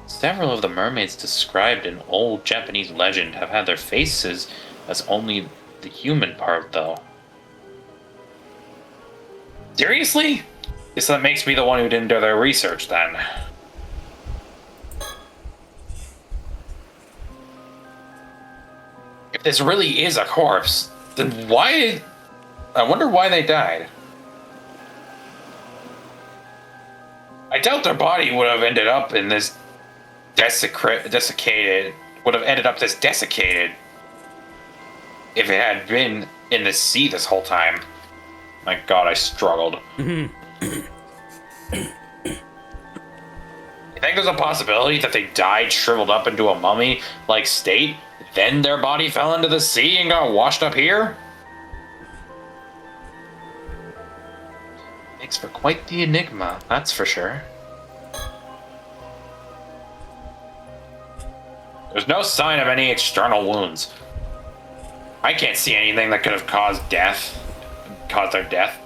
Several of the mermaids described in old Japanese legend have had their faces as only the human part, though. Seriously? Guess that makes me the one who didn't do their research, then. If this really is a corpse, then why... I wonder why they died. I doubt their body would have ended up in this desiccated... would have ended up this desiccated if it had been in the sea this whole time. My god, I struggled. You think there's a possibility that they died shriveled up into a mummy-like state, then their body fell into the sea and got washed up here? Makes for quite the enigma, that's for sure. There's no sign of any external wounds. I can't see anything that could have caused their death.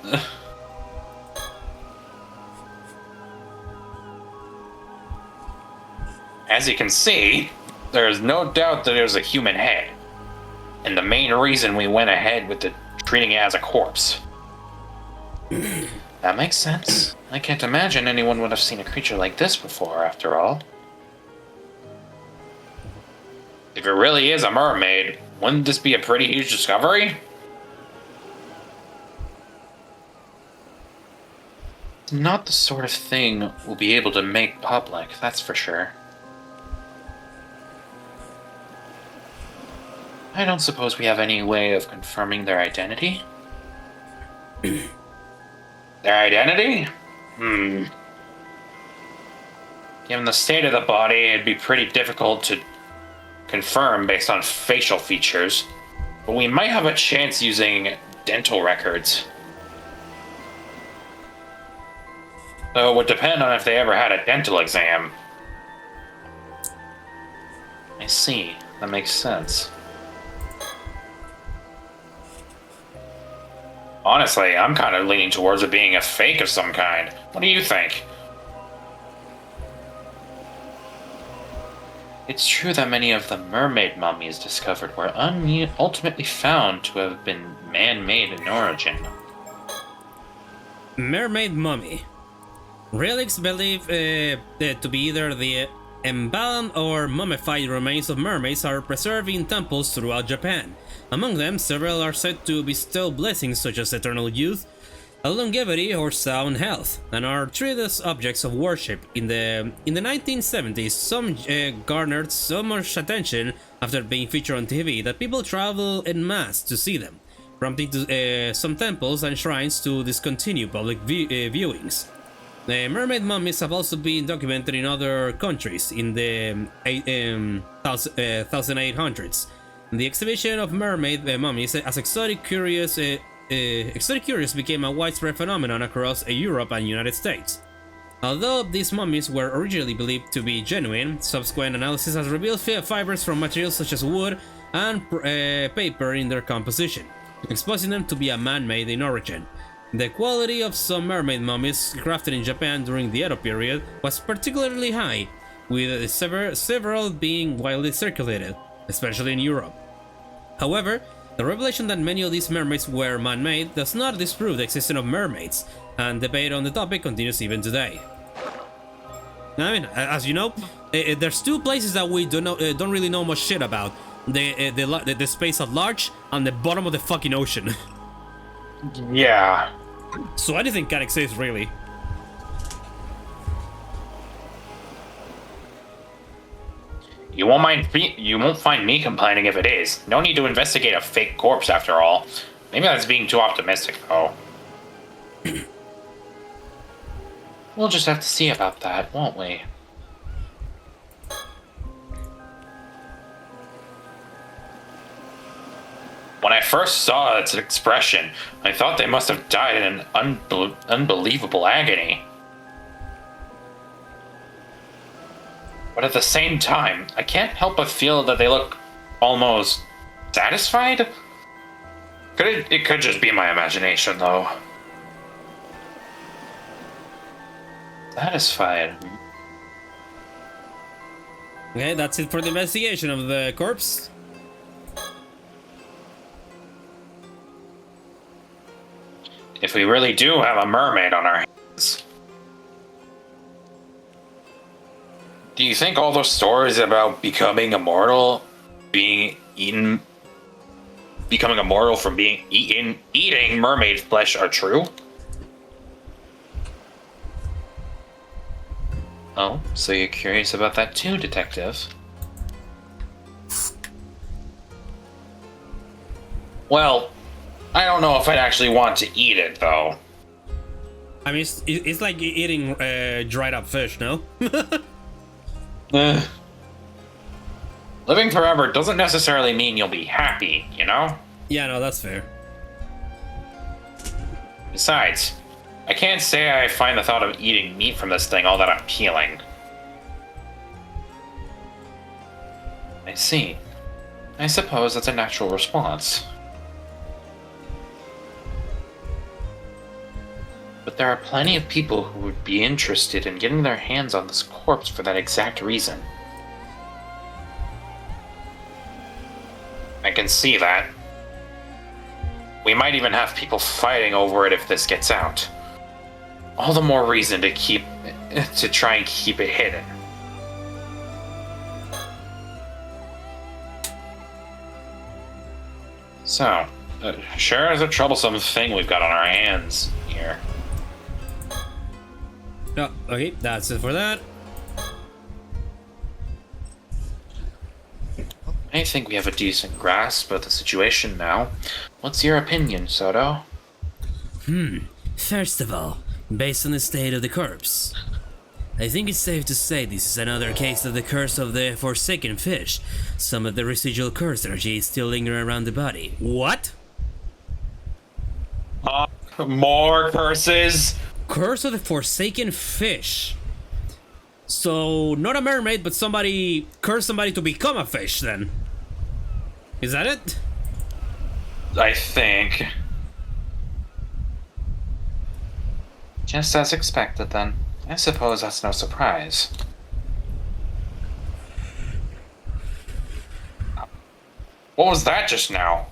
As you can see, there is no doubt that it was a human head. And the main reason we went ahead with treating it as a corpse. That makes sense. I can't imagine anyone would have seen a creature like this before, after all. If it really is a mermaid, wouldn't this be a pretty huge discovery? Not the sort of thing we'll be able to make public, that's for sure. I don't suppose we have any way of confirming their identity? Their identity? Given the state of the body, it'd be pretty difficult to confirm based on facial features, but we might have a chance using dental records. Though it would depend on if they ever had a dental exam. I see. That makes sense. Honestly, I'm kind of leaning towards it being a fake of some kind. What do you think? It's true that many of the mermaid mummies discovered were ultimately found to have been man-made in origin. Mermaid mummy. Relics believed to be either the embalmed or mummified remains of mermaids are preserved in temples throughout Japan. Among them, several are said to bestow blessings such as eternal youth, longevity, or sound health, and are treated as objects of worship. In the 1970s, some garnered so much attention after being featured on TV that people travel en masse to see them, prompting some temples and shrines to discontinue public viewings. Mermaid mummies have also been documented in other countries in the 1800s. The exhibition of mermaid mummies as exotic curious became a widespread phenomenon across Europe and United States. Although these mummies were originally believed to be genuine, subsequent analysis has revealed fibers from materials such as wood and paper in their composition, exposing them to be a man-made in origin. The quality of some mermaid mummies crafted in Japan during the Edo period was particularly high, with several being widely circulated, especially in Europe. However, the revelation that many of these mermaids were man-made does not disprove the existence of mermaids, and debate on the topic continues even today. I mean, as you know, there's two places that we don't really know much shit about: the space at large and the bottom of the fucking ocean. Yeah. So anything can exist, really. You won't find me complaining if it is. No need to investigate a fake corpse after all. Maybe that's being too optimistic, though. We'll just have to see about that, won't we? When I first saw its expression, I thought they must have died in an unbelievable agony. But at the same time, I can't help but feel that they look almost satisfied? It could just be my imagination, though. Satisfied. Okay, that's it for the investigation of the corpse. If we really do have a mermaid on our hands, do you think all those stories about becoming immortal, becoming immortal from eating mermaid flesh are true? Oh, so you're curious about that too, Detective? Well, I don't know if I'd actually want to eat it, though. I mean, it's like eating dried up fish, no? Living forever doesn't necessarily mean you'll be happy, you know? Yeah, no, that's fair. Besides, I can't say I find the thought of eating meat from this thing all that appealing. I see. I suppose that's a natural response. But there are plenty of people who would be interested in getting their hands on this corpse for that exact reason. I can see that. We might even have people fighting over it if this gets out. All the more reason to try and keep it hidden. So, sure is a troublesome thing we've got on our hands here. Oh, okay, that's it for that. I think we have a decent grasp of the situation now. What's your opinion, Sodo? First of all, based on the state of the corpse, I think it's safe to say this is another case of the curse of the forsaken fish. Some of the residual curse energy is still lingering around the body. What? More curses? Curse of the forsaken fish. So, not a mermaid, but somebody cursed somebody to become a fish, then. Is that it? I think. Just as expected, then. I suppose that's no surprise. What was that just now?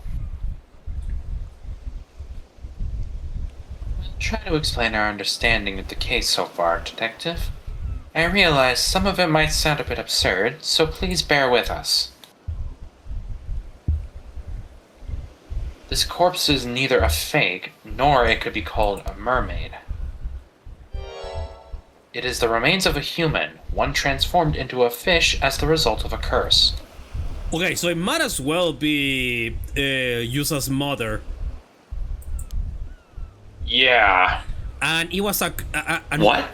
Try to explain our understanding of the case so far, Detective. I realize some of it might sound a bit absurd, so please bear with us. This corpse is neither a fake, nor it could be called a mermaid. It is the remains of a human, one transformed into a fish as the result of a curse. Okay, so it might as well be Yuza's mother. Yeah. And it was What?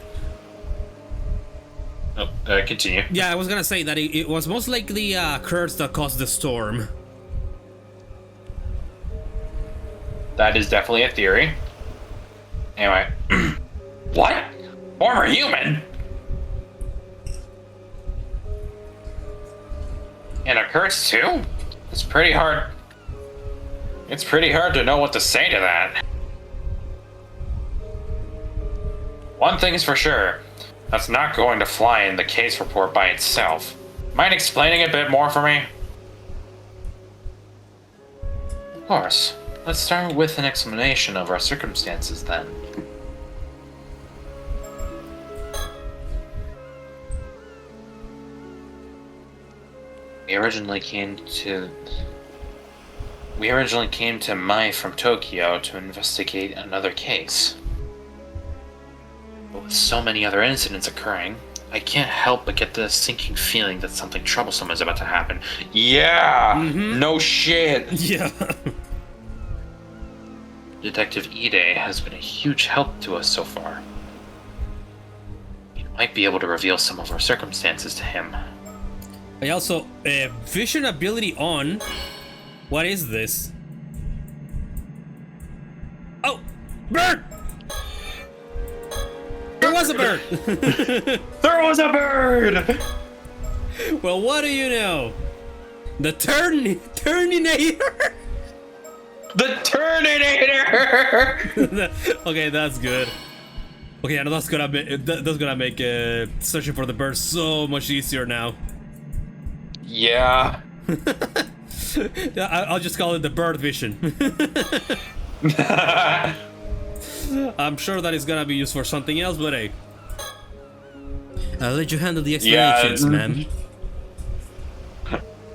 Oh, continue. Yeah, I was gonna say that it was most likely a curse that caused the storm. That is definitely a theory. Anyway. What? Former human? And a curse too? It's pretty hard. It's pretty hard to know what to say to that. One thing is for sure. That's not going to fly in the case report by itself. Mind explaining a bit more for me? Of course. Let's start with an explanation of our circumstances then. We originally came to Mai from Tokyo to investigate another case. But with so many other incidents occurring, I can't help but get the sinking feeling that something troublesome is about to happen. Yeah! No shit! Yeah. Detective Ide has been a huge help to us so far. You might be able to reveal some of our circumstances to him. I also, vision ability on. What is this? Bird! There was a bird! There was a bird! Well, what do you know? The Turninator? The Turninator! Okay, that's good. Okay, and that's gonna make searching for the bird so much easier now. Yeah. I'll just call it the bird vision. I'm sure that is gonna be used for something else, but hey. I'll let you handle the explanations, ma'am.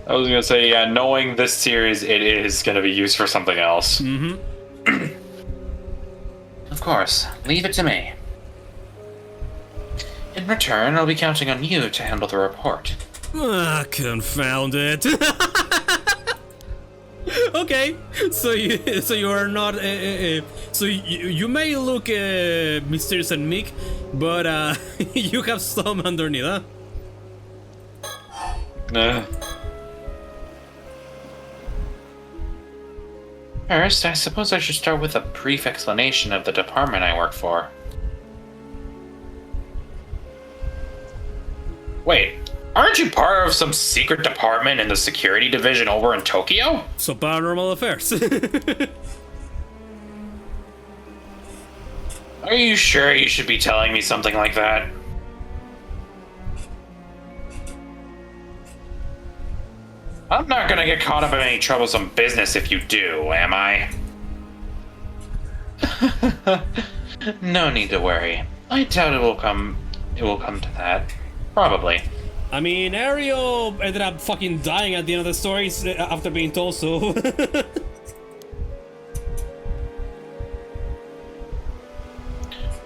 I was gonna say, yeah, knowing this series, it is gonna be used for something else. Mm-hmm. Of course, leave it to me. In return, I'll be counting on you to handle the report. Ah, confound it. Okay, so you are not so you may look mysterious and meek, but you have some underneath, huh? First, I suppose I should start with a brief explanation of the department I work for. Wait, aren't you part of some secret department in the security division over in Tokyo? So Paranormal Affairs. Are you sure you should be telling me something like that? I'm not gonna get caught up in any troublesome business if you do, am I? No need to worry. I doubt it will come to that. Probably. I mean, Ariel ended up fucking dying at the end of the story after being told so.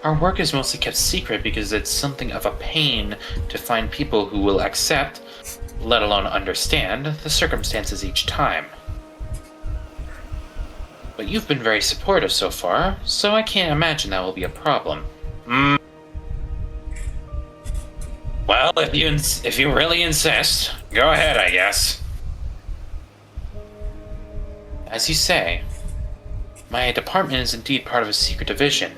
Our work is mostly kept secret because it's something of a pain to find people who will accept, let alone understand, the circumstances each time. But you've been very supportive so far, so I can't imagine that will be a problem. Well, if you really insist, go ahead, I guess. As you say, my department is indeed part of a secret division.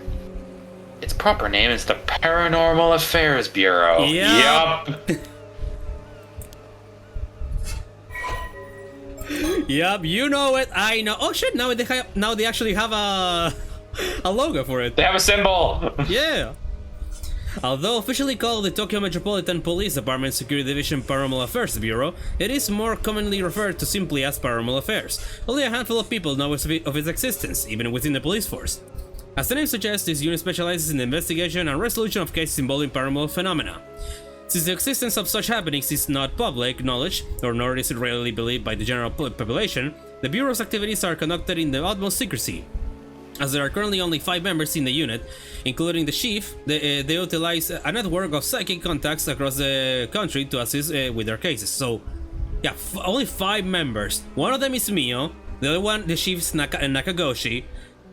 Its proper name is the Paranormal Affairs Bureau. Yup. Yup, you know it, I know. Oh shit, now they actually have a logo for it. They have a symbol. Yeah. Although officially called the Tokyo Metropolitan Police Department Security Division Paranormal Affairs Bureau, it is more commonly referred to simply as Paranormal Affairs. Only a handful of people know of its existence, even within the police force. As the name suggests, this unit specializes in the investigation and resolution of cases involving paranormal phenomena. Since the existence of such happenings is not public knowledge, nor is it readily believed by the general population, the Bureau's activities are conducted in the utmost secrecy. As there are currently only 5 members in the unit, including the chief, they utilize a network of psychic contacts across the country to assist with their cases. So, yeah, only 5 members. One of them is Mio, the other one, the chief is Nakagoshi,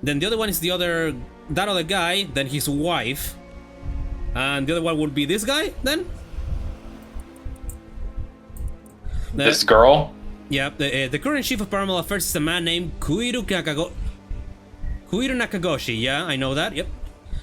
then the other one is that other guy, then his wife, and the other one would be this guy, then? This girl? Yeah, the current chief of Paranormal Affairs is a man named Kuiru Nakagoshi, yeah, I know that, yep.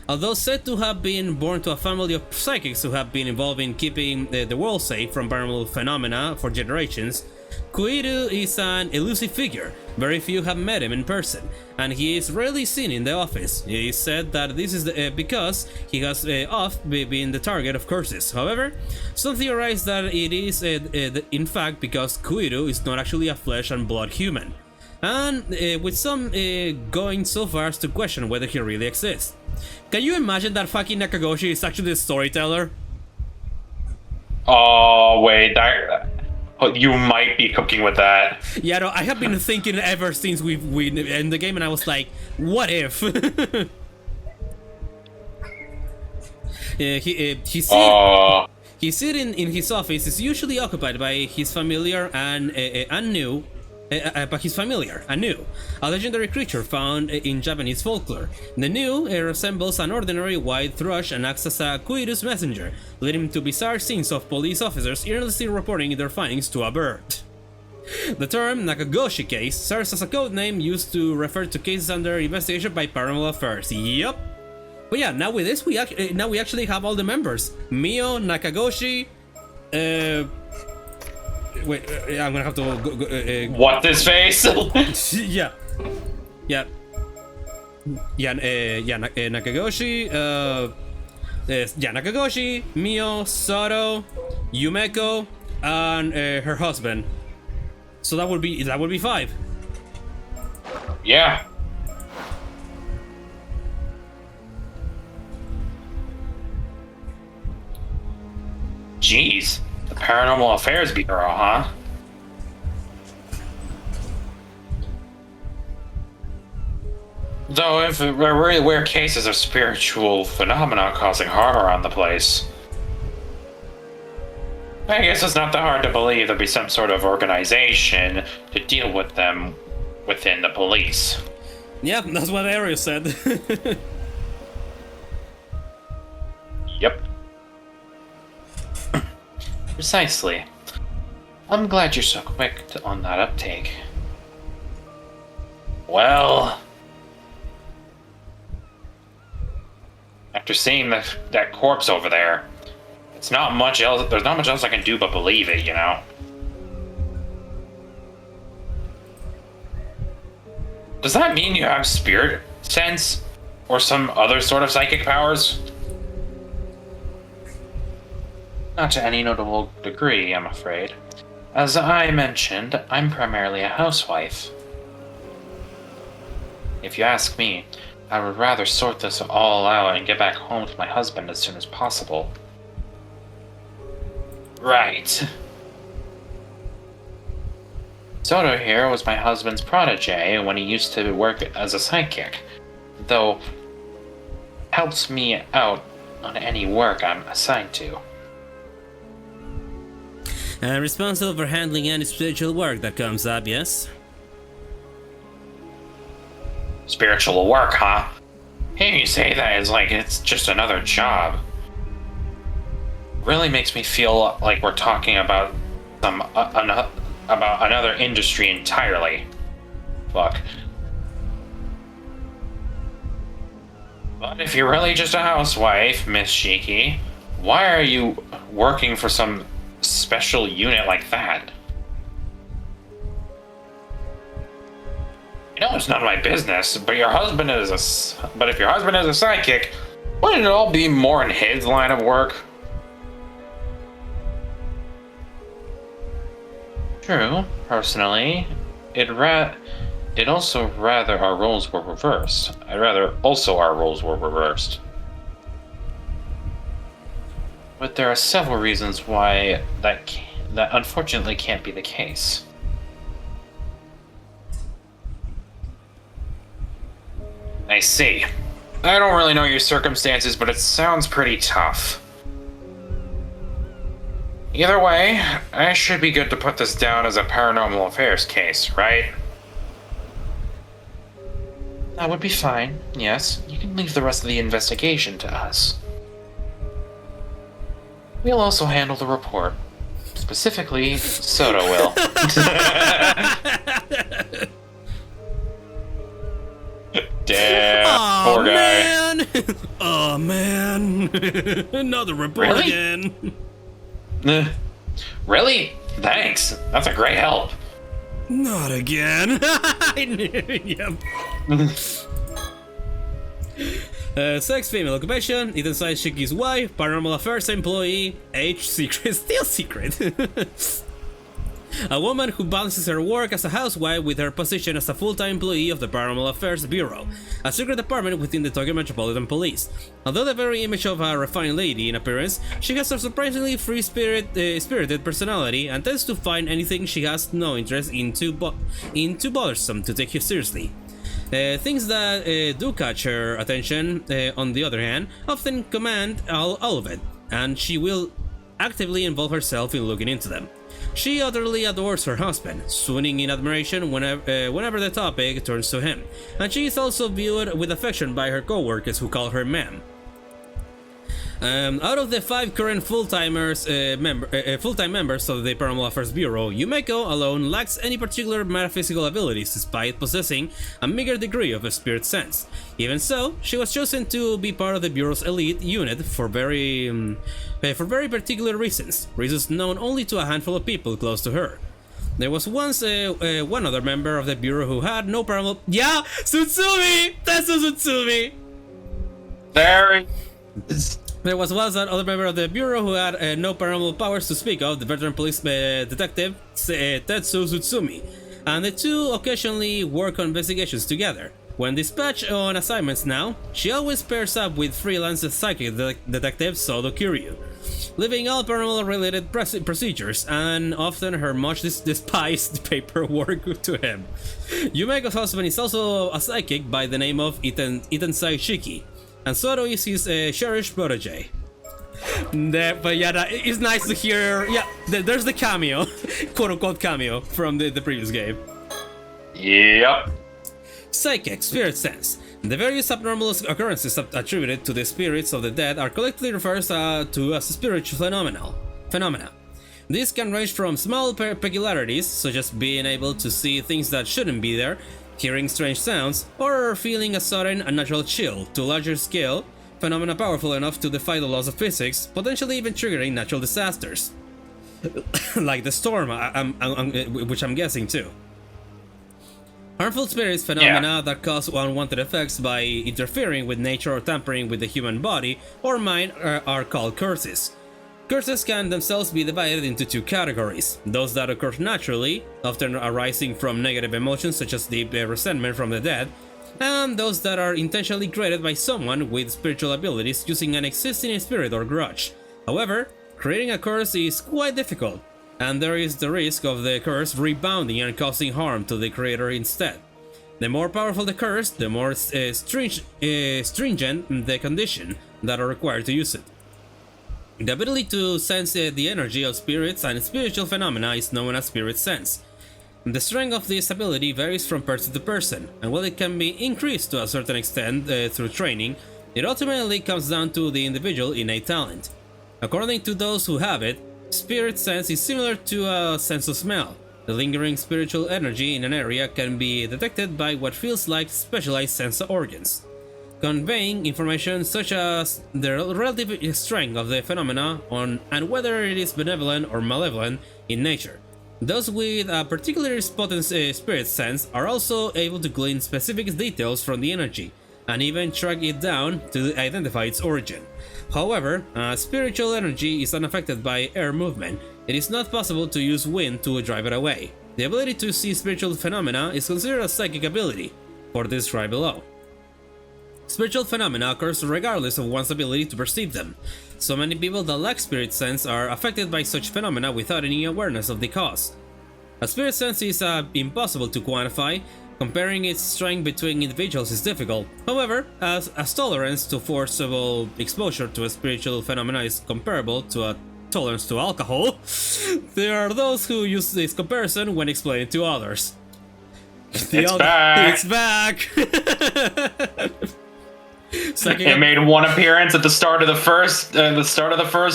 Although said to have been born to a family of psychics who have been involved in keeping the world safe from paranormal phenomena for generations, Kuiru is an elusive figure. Very few have met him in person, and he is rarely seen in the office. It is said that this is because he has oft been the target of curses. However, some theorize that it is in fact because Kuiru is not actually a flesh and blood human, and with some going so far as to question whether he really exists. Can you imagine that fucking Nakagoshi is actually the storyteller? Oh, wait, you might be cooking with that. Yeah, no, I have been thinking ever since we end the game, and I was like, what if? His seat in his office is usually occupied by his familiar and new, a legendary creature found in Japanese folklore. The new resembles an ordinary white thrush and acts as a Kuiru's messenger, leading to bizarre scenes of police officers earnestly reporting their findings to a bird. The term Nakagoshi case serves as a code name used to refer to cases under investigation by Paranormal Affairs. Yup. But yeah, now with this, we actually have all the members. Mio, Nakagoshi, wait, I'm gonna have to go What this face? yeah. Nakagoshi, Nakagoshi, Mio, Sato, Yumeko, and her husband. So that would be 5. Yeah. Jeez, the Paranormal Affairs Bureau, huh? Though if there are really rare cases of spiritual phenomena causing harm around the place, I guess it's not that hard to believe there'd be some sort of organization to deal with them within the police. Yeah, that's what Ariel said. Yep. Precisely. I'm glad you're so quick on that uptake. Well, after seeing that corpse over there, it's not much else. There's not much else I can do but believe it, you know. Does that mean you have spirit sense or some other sort of psychic powers? Not to any notable degree, I'm afraid. As I mentioned, I'm primarily a housewife. If you ask me, I would rather sort this all out and get back home to my husband as soon as possible. Right. Sodo here was my husband's protégé when he used to work as a psychic, though helps me out on any work I'm assigned to. And responsible for handling any spiritual work that comes up, yes? Spiritual work, huh? Hearing you say that is like it's just another job. Really makes me feel like we're talking about about another industry entirely. Fuck. But if you're really just a housewife, Miss Shiki, why are you working for some special unit like that? You know it's none of my business, but if your husband is a psychic, wouldn't it all be more in his line of work? True. Personally, I'd also rather our roles were reversed. But there are several reasons why that unfortunately can't be the case. I see. I don't really know your circumstances, but it sounds pretty tough. Either way, I should be good to put this down as a paranormal affairs case, right? That would be fine, yes. You can leave the rest of the investigation to us. We'll also handle the report. Specifically, Sodo will. Damn, Aw, poor guy. man. Oh man. Another report Really? again. Really? Thanks. That's a great help. Not again. Yep. Sex, female, occupation, identified Shiki's wife, Paranormal Affairs employee, age secret, still secret. A woman who balances her work as a housewife with her position as a full-time employee of the Paranormal Affairs Bureau, a secret department within the Tokyo Metropolitan Police. Although the very image of a refined lady in appearance, she has a surprisingly free-spirited personality and tends to find anything she has no interest in too bothersome to take seriously. Things that do catch her attention, on the other hand, often command all of it, and she will actively involve herself in looking into them. She utterly adores her husband, swooning in admiration whenever the topic turns to him, and she is also viewed with affection by her co-workers who call her ma'am. Out of the 5 current full-time members of the Paranormal Affairs Bureau, Yumeko alone lacks any particular metaphysical abilities despite possessing a meager degree of a spirit sense. Even so, she was chosen to be part of the Bureau's elite unit for very particular reasons known only to a handful of people close to her. There was once one other member of the Bureau who had no paranormal... Yeah! Tsutsumi! Tetsuo Tsutsumi! There was once another member of the Bureau who had no paranormal powers to speak of, the veteran police detective Tetsuo Tsutsumi, and the two occasionally work on investigations together. When dispatched on assignments now, she always pairs up with freelance psychic detective Sodo, leaving all paranormal-related procedures and often her much despised paperwork to him. Yumeko's husband is also a psychic by the name of Itensai Shiki, and Sodo is his cherished protégé. But yeah, it's nice to hear. Yeah, there's the cameo, quote-unquote cameo from the previous game. Yep. Psychic, spirit sense. The various abnormal occurrences attributed to the spirits of the dead are collectively referred to as spiritual phenomena. These can range from small peculiarities, such as being able to see things that shouldn't be there, hearing strange sounds, or feeling a sudden unnatural chill, to larger scale phenomena powerful enough to defy the laws of physics, potentially even triggering natural disasters. Like the storm, which I'm guessing too. Harmful spirits phenomena that cause unwanted effects by interfering with nature or tampering with the human body or mind are called curses. Curses can themselves be divided into 2 categories: those that occur naturally, often arising from negative emotions such as deep resentment from the dead, and those that are intentionally created by someone with spiritual abilities using an existing spirit or grudge. However, creating a curse is quite difficult, and there is the risk of the curse rebounding and causing harm to the creator instead. The more powerful the curse, the more stringent the condition that are required to use it. The ability to sense the energy of spirits and spiritual phenomena is known as spirit sense. The strength of this ability varies from person to person, and while it can be increased to a certain extent through training, it ultimately comes down to the individual innate talent. According to those who have it, spirit sense is similar to a sense of smell. The lingering spiritual energy in an area can be detected by what feels like specialized sense organs, conveying information such as the relative strength of the phenomena and whether it is benevolent or malevolent in nature. Those with a particularly potent spirit sense are also able to glean specific details from the energy, and even track it down to identify its origin. However, spiritual energy is unaffected by air movement. It is not possible to use wind to drive it away. The ability to see spiritual phenomena is considered a psychic ability, for described below. Spiritual phenomena occurs regardless of one's ability to perceive them. So many people that lack spirit sense are affected by such phenomena without any awareness of the cause. A spirit sense is impossible to quantify. Comparing its strength between individuals is difficult. However, as tolerance to forcible exposure to a spiritual phenomena is comparable to a tolerance to alcohol, there are those who use this comparison when explaining to others. It's back! It made one appearance at the start of the first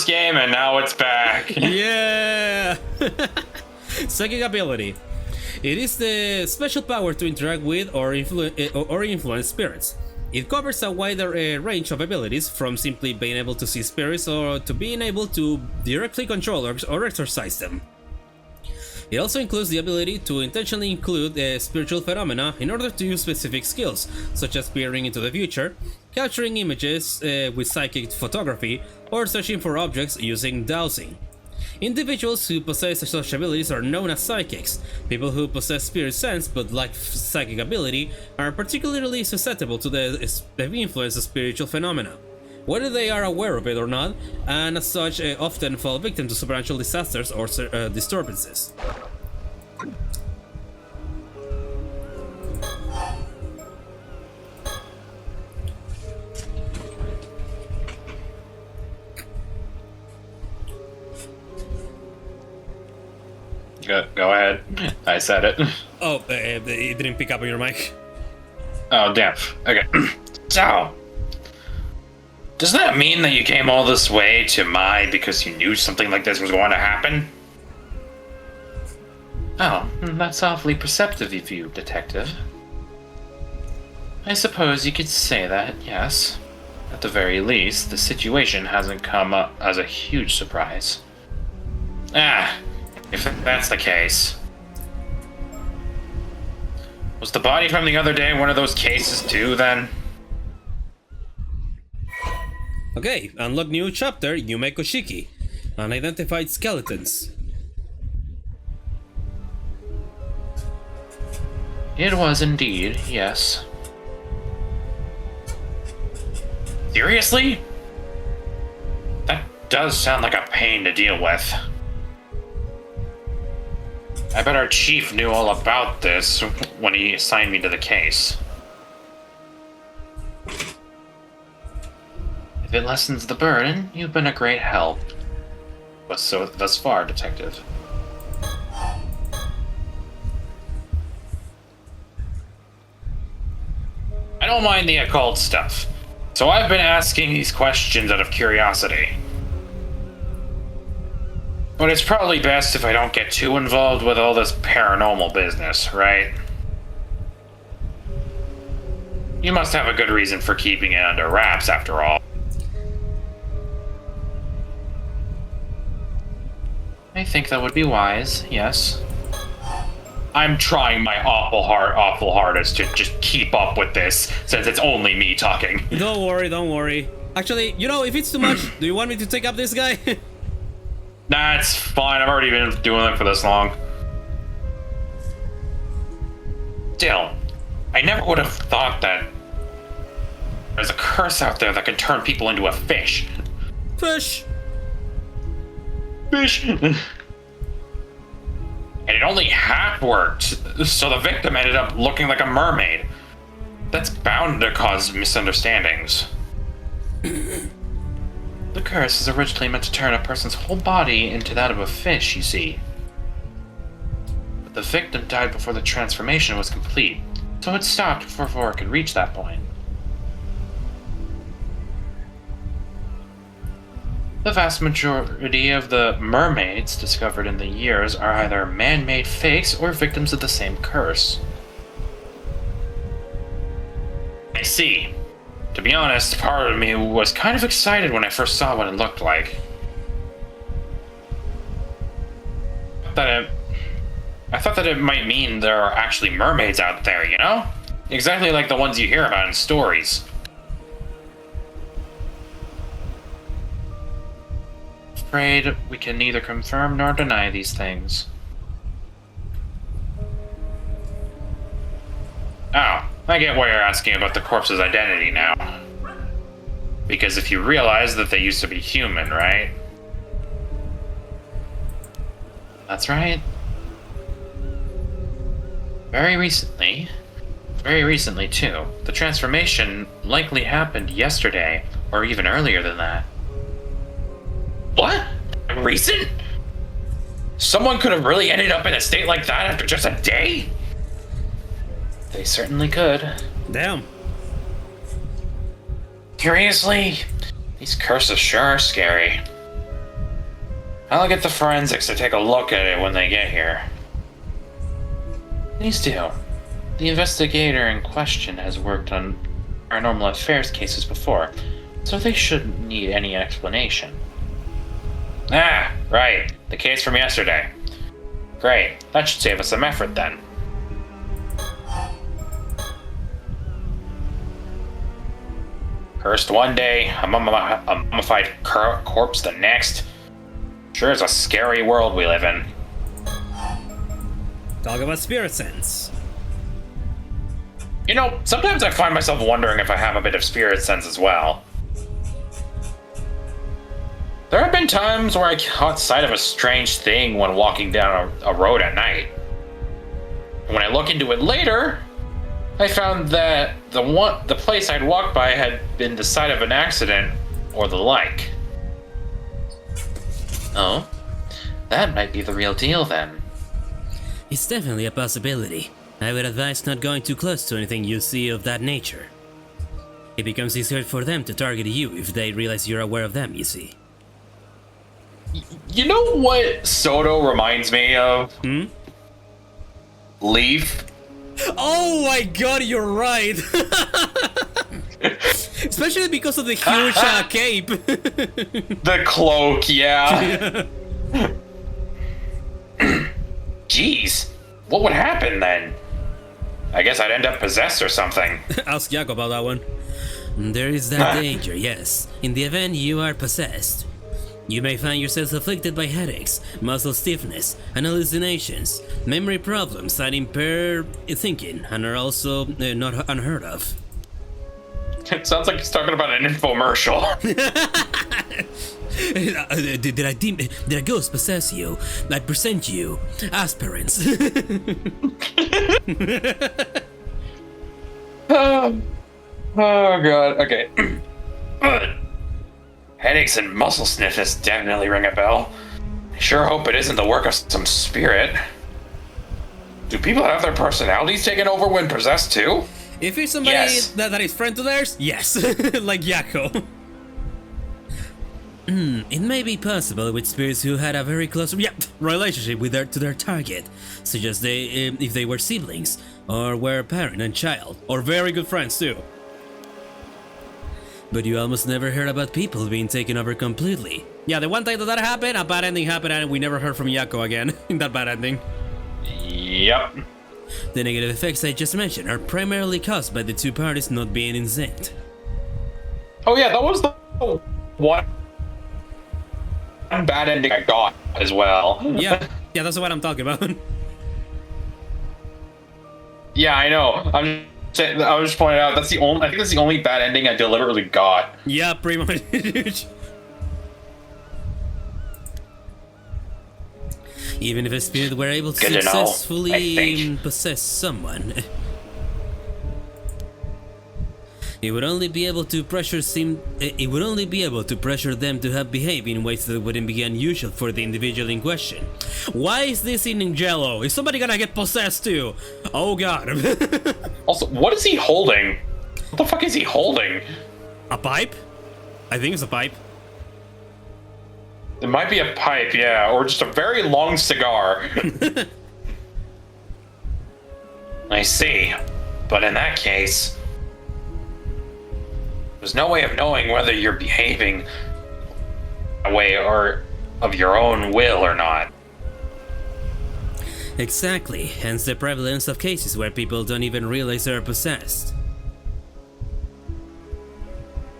game, and now it's back. Yeah. Psychic ability. It is the special power to interact with or influence spirits. It covers a wider range of abilities, from simply being able to see spirits or to being able to directly control or exorcise them. It also includes the ability to intentionally include spiritual phenomena in order to use specific skills, such as peering into the future, capturing images with psychic photography, or searching for objects using dowsing. Individuals who possess such abilities are known as psychics. People who possess spirit sense but lack psychic ability are particularly susceptible to the influence of spiritual phenomena, whether they are aware of it or not, and as such often fall victim to supernatural disasters or disturbances. Go ahead. I said it. Oh, it didn't pick up on your mic. Oh, damn. Okay. So, Does that mean that you came all this way to Mai because you knew something like this was going to happen? Oh, that's awfully perceptive of you, Detective. I suppose you could say that, yes. At the very least, the situation hasn't come up as a huge surprise. Ah, if that's the case. Was the body from the other day one of those cases too, then? Okay, unlock new chapter, Yumeko Shiki. Unidentified skeletons. It was indeed, yes. Seriously? That does sound like a pain to deal with. I bet our chief knew all about this when he assigned me to the case. If it lessens the burden, you've been a great help. But so thus far, Detective. I don't mind the occult stuff, so I've been asking these questions out of curiosity. But it's probably best if I don't get too involved with all this paranormal business, right? You must have a good reason for keeping it under wraps, after all. I think that would be wise, yes. I'm trying my awful hardest to just keep up with this, since it's only me talking. Don't worry. Actually, you know, if it's too much, do you want me to take up this guy? Nah, it's fine. I've already been doing it for this long. Still, I never would have thought that there's a curse out there that can turn people into a fish. Fish! And it only half worked, so the victim ended up looking like a mermaid. That's bound to cause misunderstandings. The curse is originally meant to turn a person's whole body into that of a fish, you see. But the victim died before the transformation was complete, so it stopped before it could reach that point. The vast majority of the mermaids discovered in the years are either man-made fakes or victims of the same curse. I see. To be honest, part of me was kind of excited when I first saw what it looked like. I thought that it might mean there are actually mermaids out there, you know? Exactly like the ones you hear about in stories. Afraid we can neither confirm nor deny these things. Oh, I get why you're asking about the corpse's identity now. Because if you realize that they used to be human, right? That's right. Very recently too. The transformation likely happened yesterday, or even earlier than that. What? Recent? Someone could have really ended up in a state like that after just a day? They certainly could. Damn. Seriously? These curses sure are scary. I'll get the forensics to take a look at it when they get here. Please do. The investigator in question has worked on Paranormal Affairs cases before, so they shouldn't need any explanation. Ah, right. The case from yesterday. Great. That should save us some effort then. Cursed one day, a mummified corpse the next. Sure is a scary world we live in. Talk about spirit sense. You know, sometimes I find myself wondering if I have a bit of spirit sense as well. There have been times where I caught sight of a strange thing when walking down a road at night. And when I look into it later, I found that the place I'd walked by had been the site of an accident or the like. Oh, that might be the real deal then. It's definitely a possibility. I would advise not going too close to anything you see of that nature. It becomes easier for them to target you if they realize you're aware of them, you see. You know what Sodo reminds me of? Leaf. Oh my god, you're right! Especially because of the huge cape. The cloak, yeah. Jeez, what would happen then? I guess I'd end up possessed or something. Ask Jack about that one. There is that danger, yes. In the event you are possessed, you may find yourselves afflicted by headaches, muscle stiffness, and hallucinations, memory problems that impair thinking and are also not unheard of. It sounds like he's talking about an infomercial. Did a ghost possess you? I present you aspirants. Oh god, okay. Headaches and muscle stiffness definitely ring a bell. I sure hope it isn't the work of some spirit. Do people have their personalities taken over when possessed too? If it's somebody that is friend to theirs, yes. Like Yakko. It may be possible with spirits who had a very close relationship with their target, such as if they were siblings, or were parent and child, or very good friends too. But you almost never heard about people being taken over completely. Yeah, the one time that happened, a bad ending happened and we never heard from Yakko again in that bad ending. Yep. The negative effects I just mentioned are primarily caused by the two parties not being in sync. Oh yeah, that was the one bad ending I got as well. Yeah, that's what I'm talking about. Yeah, I know. I was just pointing out I think that's the only bad ending I deliberately got. Yeah, pretty much. Even if a spirit were able to successfully possess someone, it would only be able to pressure them to have behaved in ways that wouldn't be unusual for the individual in question. Why is this in Jello? Is somebody gonna get possessed too? Oh god. Also, what is he holding? What the fuck is he holding? A pipe? I think it's a pipe. It might be a pipe, yeah, or just a very long cigar. I see. But in that case, there's no way of knowing whether you're behaving a way or of your own will or not. Exactly, hence the prevalence of cases where people don't even realize they're possessed.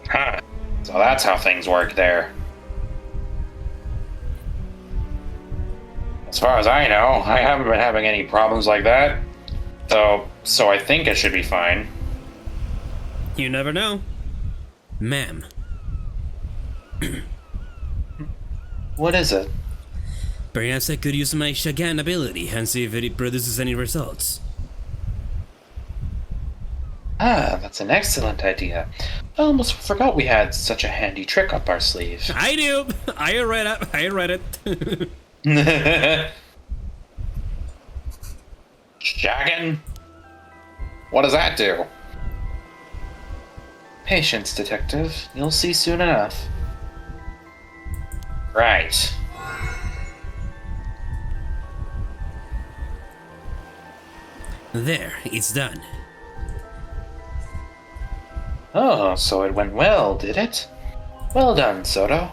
Huh. So that's how things work there. As far as I know, I haven't been having any problems like that. So I think it should be fine. You never know. Ma'am. What is it? Perhaps I could use my Shagan ability and see if it produces any results. Ah, that's an excellent idea. I almost forgot we had such a handy trick up our sleeve. I do! I read it. Shagan? What does that do? Patience, detective. You'll see soon enough. Right. There, it's done. Oh, so it went well, did it? Well done, Sodo.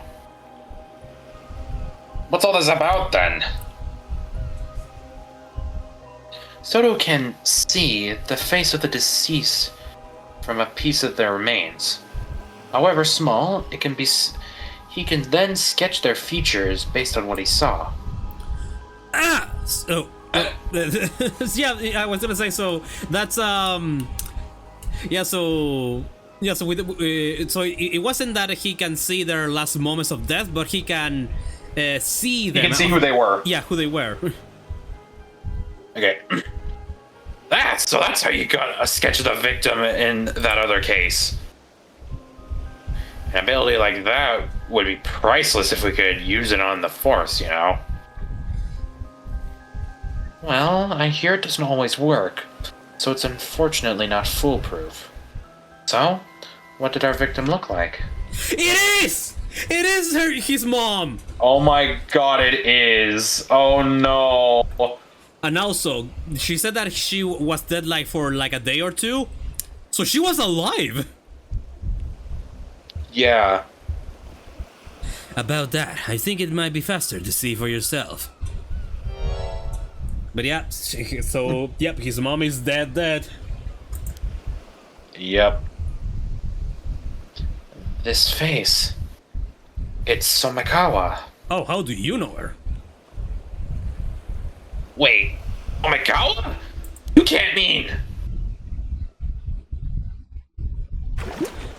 What's all this about, then? Sodo can see the face of the deceased from a piece of their remains. However small, it can be. He can then sketch their features based on what he saw. Ah! So, yeah, I was gonna say, so that's so it wasn't that he can see their last moments of death, but he can see them. He can see who they were. Yeah, who they were. Okay. So that's how you got a sketch of the victim in that other case. An ability like that would be priceless if we could use it on the Force, you know? Well, I hear it doesn't always work, so it's unfortunately not foolproof. So, What did our victim look like? It is! It is his mom! Oh my god, it is. Oh no. And also, she said that she was dead like for like a day or two. So she was alive! Yeah. About that, I think it might be faster to see for yourself. But yeah, so, yep, his mom is dead. Yep. This face. It's Somikawa. Oh, how do you know her? Wait. Somikawa? You can't mean.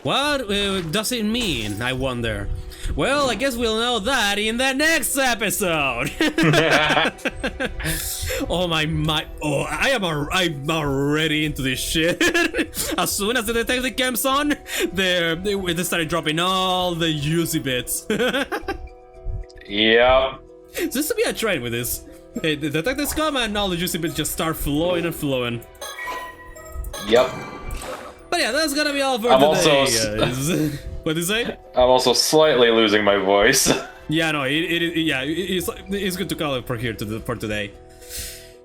What does it mean, I wonder? Well, I guess we'll know that in the next episode. Oh I'm already into this shit. As soon as the detective comes on, they started dropping all the juicy bits. Yep. Seems to be a trend with this. Hey, the detectives come and all the juicy bits just start flowing and flowing. Yep. But yeah, that's gonna be all for I'm today, also guys. What did you say? I'm also slightly losing my voice. Yeah, no, it's good to call it for today.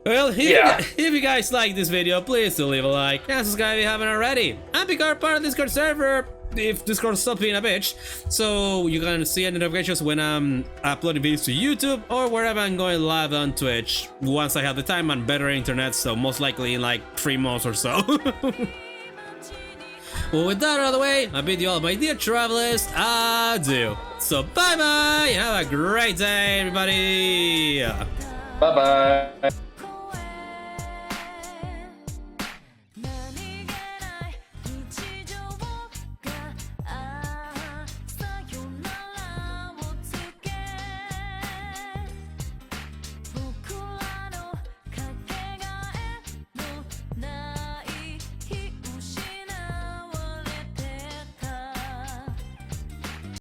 Well, if you guys like this video, please do leave a like and subscribe if you haven't already. And become part of the Discord server if Discord stops being a bitch, so you can see any notifications when I'm uploading videos to YouTube or wherever I'm going live on Twitch once I have the time and better internet, so most likely in like 3 months or so. Well, with that out of the way, I bid you all, my dear travelers, adieu. So bye bye, have a great day, everybody. Bye bye.